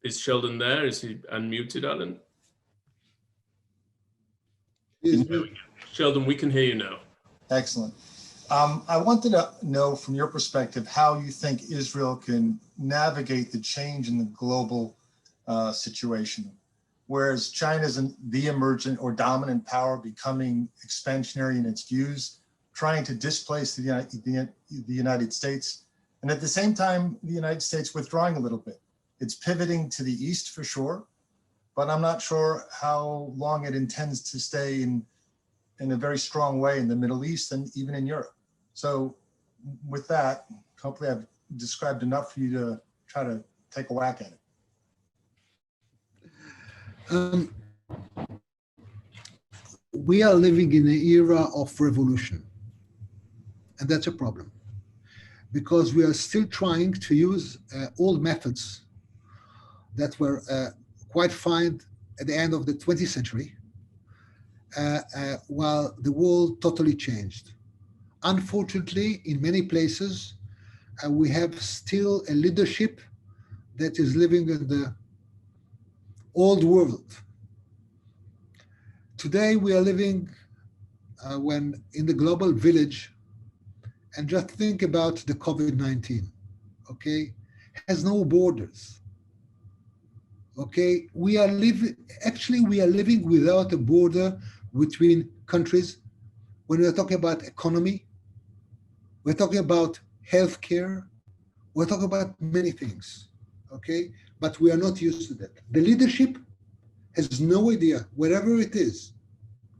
Is Sheldon there? Is he unmuted, Alan? Sheldon, we can hear you now. Excellent. I wanted to know from your perspective how you think Israel can navigate the change in the global situation, whereas China is the emergent or dominant power becoming expansionary in its views, trying to displace the United States, and at the same time, the United States withdrawing a little bit. It's pivoting to the east for sure, but I'm not sure how long it intends to stay in a very strong way in the Middle East and even in Europe. So with that, hopefully I've described enough for you to try to take a whack at it. We are living in an era of revolution, and that's a problem because we are still trying to use old methods that were quite fine at the end of the 20th century, while the world totally changed. Unfortunately, in many places, we have still a leadership that is living in the old world. Today, we are living when in the global village, and just think about the COVID-19, okay? Has no borders. Okay, we are living without a border between countries. When we're talking about economy, we're talking about healthcare, we're talking about many things, okay? But we are not used to that. The leadership has no idea, wherever it is,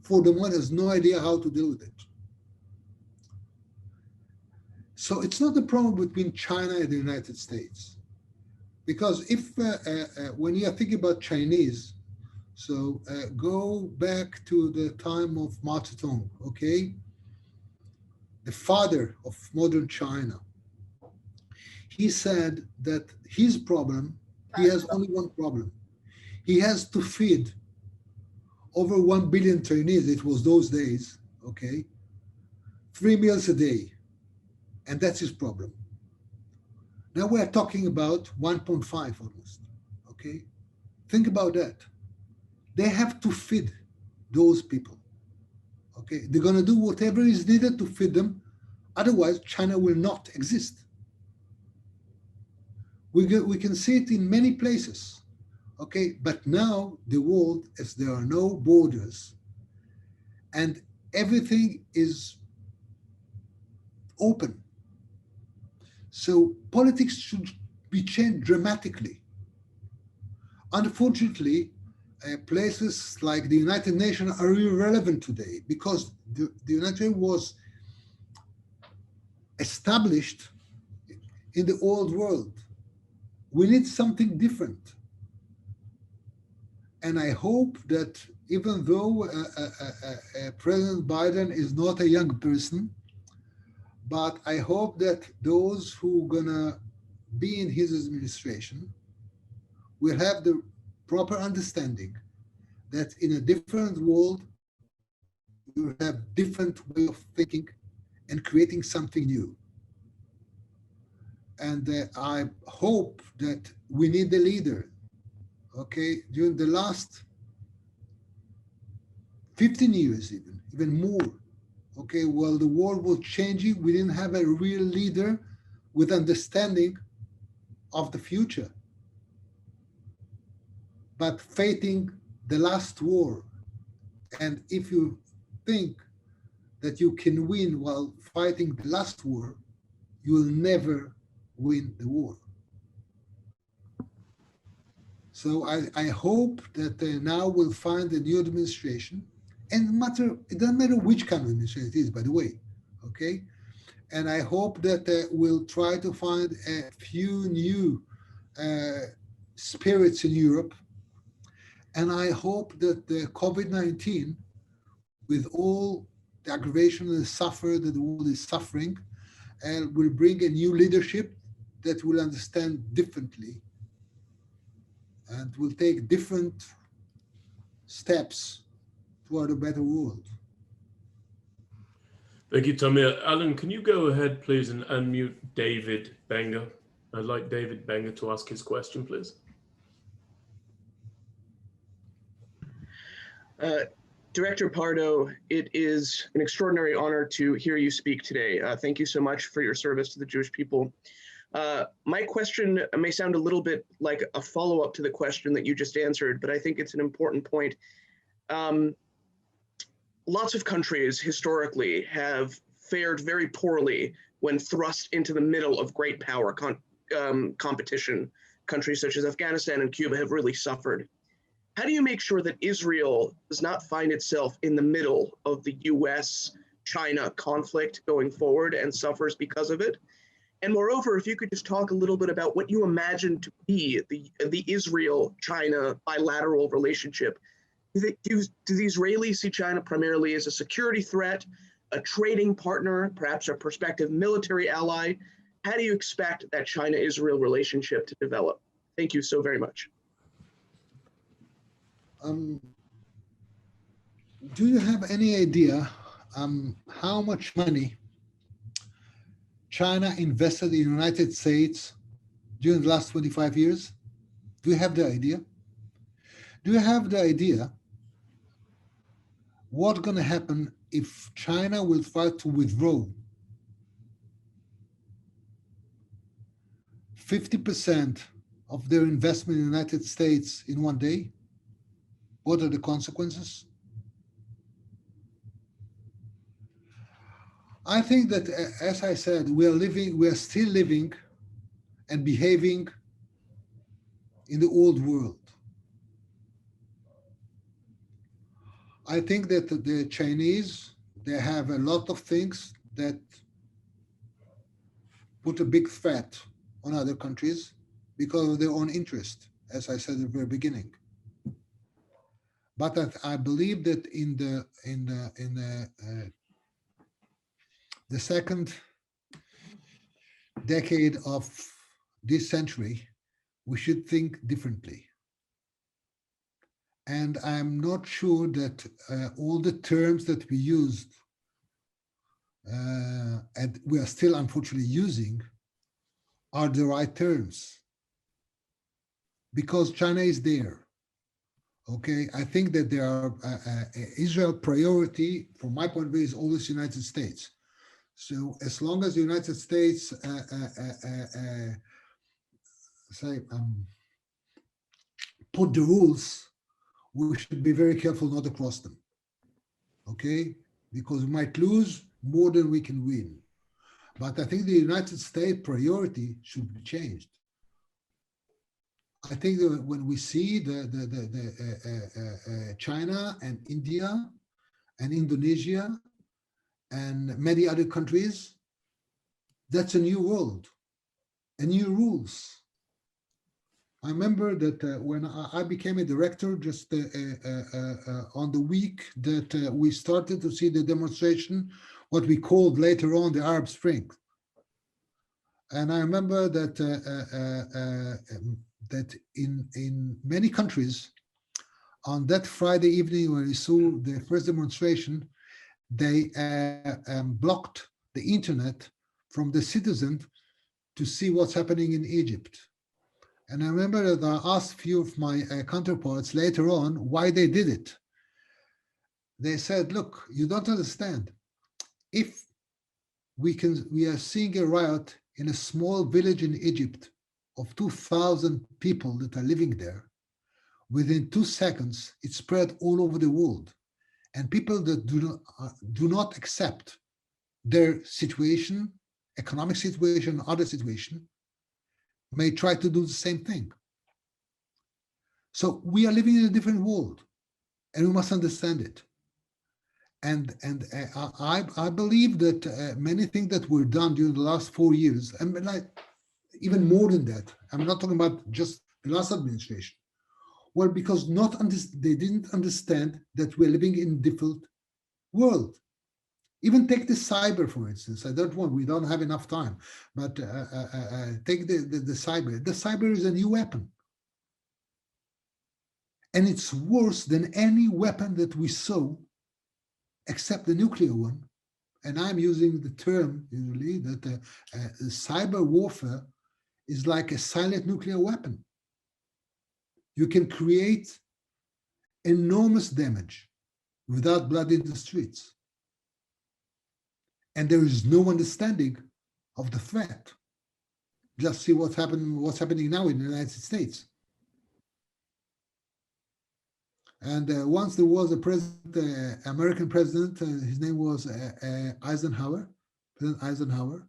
for the one has no idea how to deal with it. So it's not a problem between China and the United States. Because if when you are thinking about Chinese, so go back to the time of Mao Zedong, okay? The father of modern China. He said that his problem, he has only one problem. He has to feed over 1 billion Chinese, it was those days, okay? 3 meals a day. And that's his problem. Now we're talking about 1.5 almost, okay? Think about that. They have to feed those people, okay? They're gonna do whatever is needed to feed them. Otherwise, China will not exist. We can see it in many places, okay? But now the world, as there are no borders and everything is open. So politics should be changed dramatically. Unfortunately, places like the United Nations are irrelevant today because the United Nations was established in the old world. We need something different. And I hope that even though President Biden is not a young person, but I hope that those who are gonna be in his administration will have the proper understanding that in a different world, you have different way of thinking and creating something new. And I hope that we need a leader, okay? During the last 15 years, even more, okay, while the world was changing, we didn't have a real leader with understanding of the future. But fighting the last war, and if you think that you can win while fighting the last war, you will never win the war. So I hope that now we'll find a new administration, and it doesn't matter which kind of administration it is, by the way, okay? And I hope that we'll try to find a few new spirits in Europe. And I hope that the COVID-19, with all the aggravation and the suffer that the world is suffering, will bring a new leadership that will understand differently and will take different steps toward a better world. Thank you, Tamir. Alan, can you go ahead, please, and unmute David Benger? I'd like David Benger to ask his question, please. Director Pardo, it is an extraordinary honor to hear you speak today. Thank you so much for your service to the Jewish people. My question may sound a little bit like a follow-up to the question that you just answered, but I think it's an important point. Lots of countries historically have fared very poorly when thrust into the middle of great power competition. Countries such as Afghanistan and Cuba have really suffered. How do you make sure that Israel does not find itself in the middle of the US-China conflict going forward and suffers because of it? And moreover, if you could just talk a little bit about what you imagine to be the Israel-China bilateral relationship. Do the Israelis see China primarily as a security threat, a trading partner, perhaps a prospective military ally? How do you expect that China-Israel relationship to develop? Thank you so very much. Do you have any idea how much money China invested in the United States during the last 25 years? Do you have the idea? Do you have the idea what's going to happen if China will try to withdraw 50% of their investment in the United States in one day? What are the consequences? I think that, as I said, we are still living and behaving in the old world. I think that the Chinese, they have a lot of things that put a big threat on other countries because of their own interest, as I said at the very beginning. But I believe that in the second decade of this century, we should think differently. And I'm not sure that all the terms that we used, and we are still unfortunately using, are the right terms. Because China is there. Okay, I think that there are Israel priority, from my point of view, is always the United States. So as long as the United States put the rules, we should be very careful not to cross them. Okay, because we might lose more than we can win. But I think the United States priority should be changed. I think that when we see China and India and Indonesia and many other countries, that's a new world, and new rules. I remember that when I became a director, just on the week that we started to see the demonstration, what we called later on the Arab Spring. And I remember that that in many countries, on that Friday evening when we saw the first demonstration, they blocked the internet from the citizens to see what's happening in Egypt. And I remember that I asked a few of my counterparts later on why they did it. They said, look, you don't understand. If we are seeing a riot in a small village in Egypt of 2,000 people that are living there, within 2 seconds, it spread all over the world. And people that do not accept their situation, economic situation, other situation, may try to do the same thing. So we are living in a different world, and we must understand it. And I believe that many things that were done during the last 4 years, and like even more than that, I'm not talking about just the last administration, were because they didn't understand that we're living in a different world. Even take the cyber, for instance. We don't have enough time, but take the cyber. The cyber is a new weapon. And it's worse than any weapon that we saw, except the nuclear one. And I'm using the term usually that cyber warfare is like a silent nuclear weapon. You can create enormous damage without blood in the streets. And there is no understanding of the threat. Just see what's happening now in the United States. And once there was a president, American president, his name was Eisenhower, President Eisenhower,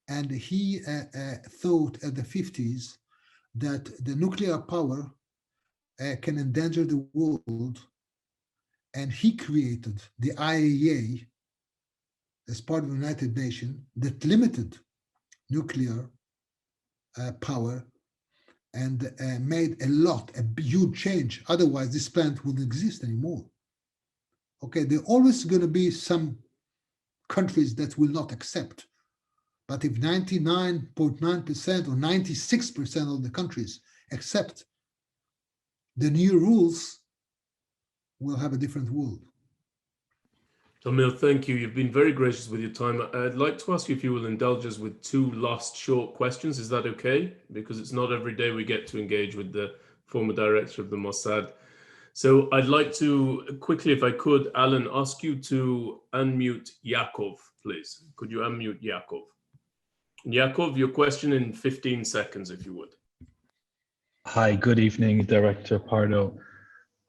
and he thought at the 50s that the nuclear power can endanger the world, and he created the IAEA as part of the United Nations that limited nuclear power and made a huge change. Otherwise, this plant wouldn't exist anymore. Okay, there are always going to be some countries that will not accept. But if 99.9% or 96% of the countries accept the new rules, we'll have a different world. Tamir, thank you. You've been very gracious with your time. I'd like to ask you if you will indulge us with 2 last short questions. Is that okay? Because it's not every day we get to engage with the former director of the Mossad. So I'd like to quickly, if I could, Alan, ask you to unmute Yaakov, please. Could you unmute Yaakov? Yaakov, your question in 15 seconds, if you would. Hi, good evening, Director Pardo.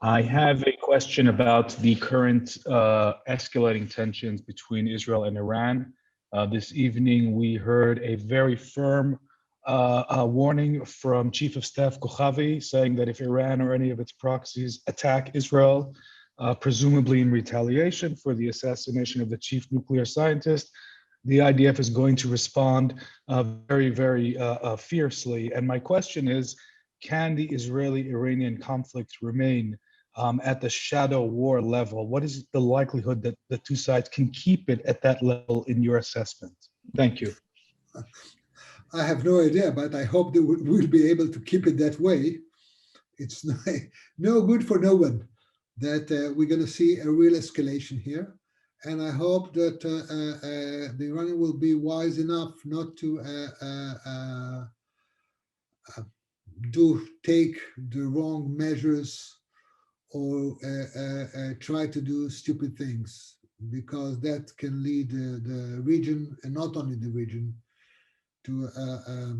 I have a question about the current escalating tensions between Israel and Iran. This evening, we heard a very firm warning from Chief of Staff Kochavi saying that if Iran or any of its proxies attack Israel, presumably in retaliation for the assassination of the chief nuclear scientist, the IDF is going to respond very, very fiercely. And my question is, can the Israeli-Iranian conflict remain at the shadow war level? What is the likelihood that the two sides can keep it at that level in your assessment? Thank you. I have no idea, but I hope that we'll be able to keep it that way. It's no good for no one that we're going to see a real escalation here. And I hope that the Iranian will be wise enough not to take the wrong measures or try to do stupid things, because that can lead the region, and not only the region, to a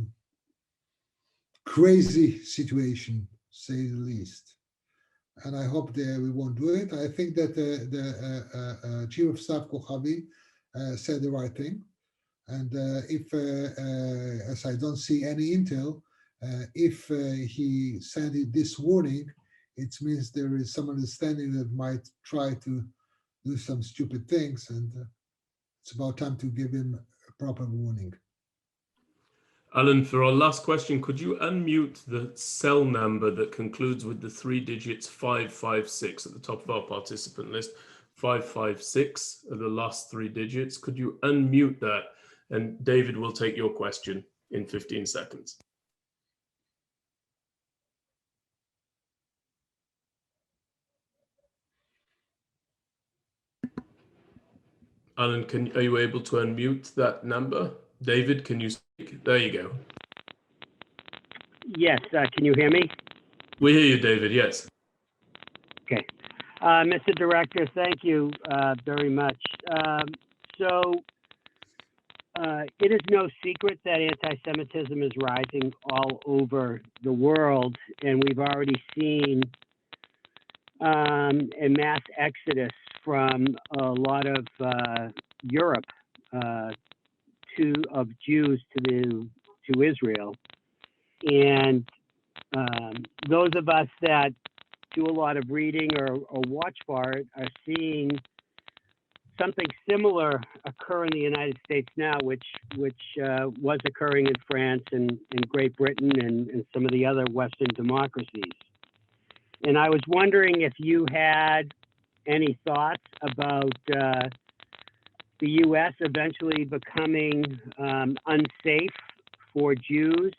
crazy situation, say the least. And I hope that we won't do it. I think that the Chief of Staff Kochavi said the right thing. And if, as I don't see any intel, if he sent this warning, it means there is some understanding that might try to do some stupid things, and it's about time to give him a proper warning. Alan, for our last question, could you unmute the cell number that concludes with the 3 digits 556 at the top of our participant list? 556 are the last 3 digits. Could you unmute that? And David will take your question in 15 seconds. Alan, are you able to unmute that number? David, can you speak? There you go. Yes, can you hear me? We hear you, David, yes. Okay. Mr. Director, thank you very much. It is no secret that anti-Semitism is rising all over the world, and we've already seen a mass exodus from a lot of Europe of Jews to Israel. And those of us that do a lot of reading or watch for it are seeing something similar occur in the United States now, which was occurring in France and Great Britain and some of the other Western democracies. And I was wondering if you had any thoughts about the U.S. eventually becoming unsafe for Jews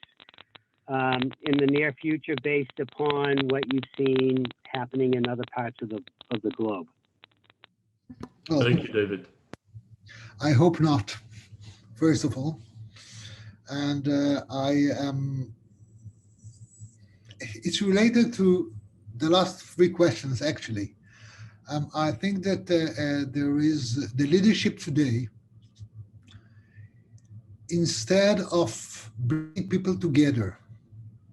in the near future, based upon what you've seen happening in other parts of the globe. Well, thank you, David. I hope not, first of all. And it's related to the last 3 questions, actually. I think that there is the leadership today, instead of bringing people together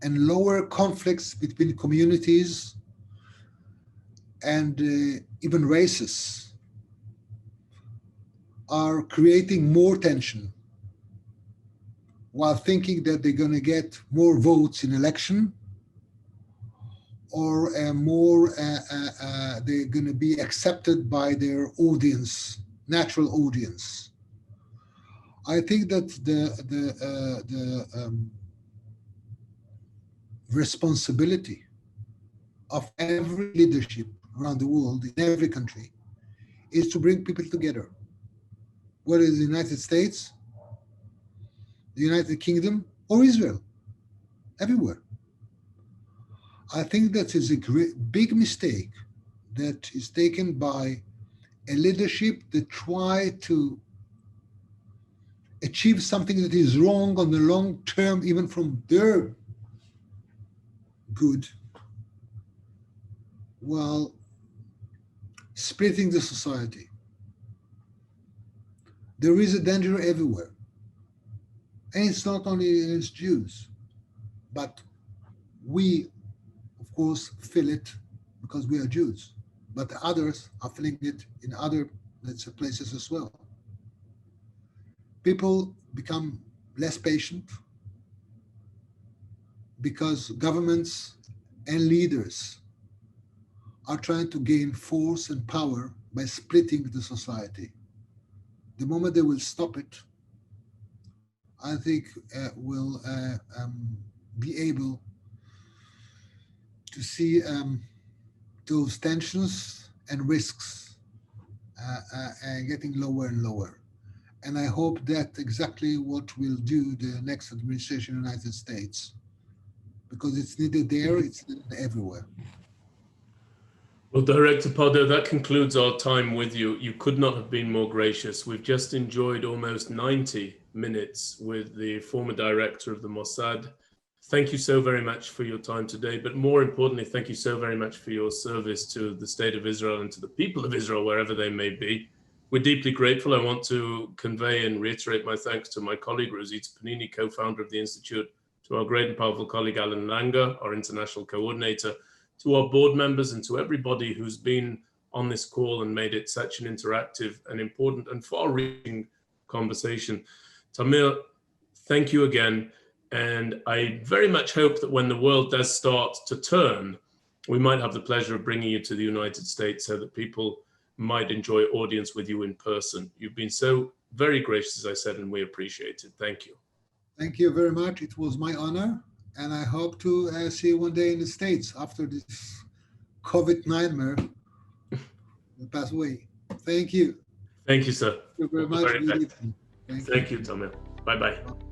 and lower conflicts between communities and even races, are creating more tension while thinking that they're going to get more votes in election, or they're going to be accepted by their audience, natural audience. I think that the responsibility of every leadership around the world, in every country, is to bring people together. Whether it's the United States, the United Kingdom, or Israel, everywhere. I think that is a big mistake that is taken by a leadership that try to achieve something that is wrong on the long term, even from their good, while splitting the society. There is a danger everywhere. And it's not only against Jews, but we, of course, feel it because we are Jews, but others are feeling it in other places as well. People become less patient because governments and leaders are trying to gain force and power by splitting the society. the moment they will stop it, I think we'll be able to see those tensions and risks getting lower and lower. And I hope that exactly what will do the next administration in the United States, because it's needed there, it's needed everywhere. Well, Director Pardo, that concludes our time with you. You could not have been more gracious. We've just enjoyed almost 90 minutes with the former director of the Mossad. Thank you so very much for your time today, but more importantly, thank you so very much for your service to the State of Israel and to the people of Israel, wherever they may be. We're deeply grateful. I want to convey and reiterate my thanks to my colleague, Rosita Panini, co-founder of the Institute, to our great and powerful colleague, Alan Langer, our international coordinator, to our board members, and to everybody who's been on this call and made it such an interactive and important and far-reaching conversation. Tamir, thank you again. And I very much hope that when the world does start to turn, we might have the pleasure of bringing you to the United States so that people might enjoy audience with you in person. You've been so very gracious, as I said, and we appreciate it. Thank you. Thank you very much. It was my honor. And I hope to see you one day in the States after this COVID nightmare will pass away. Thank you. Thank you, sir. Thank you very much. Thank you, Tamir. Bye-bye.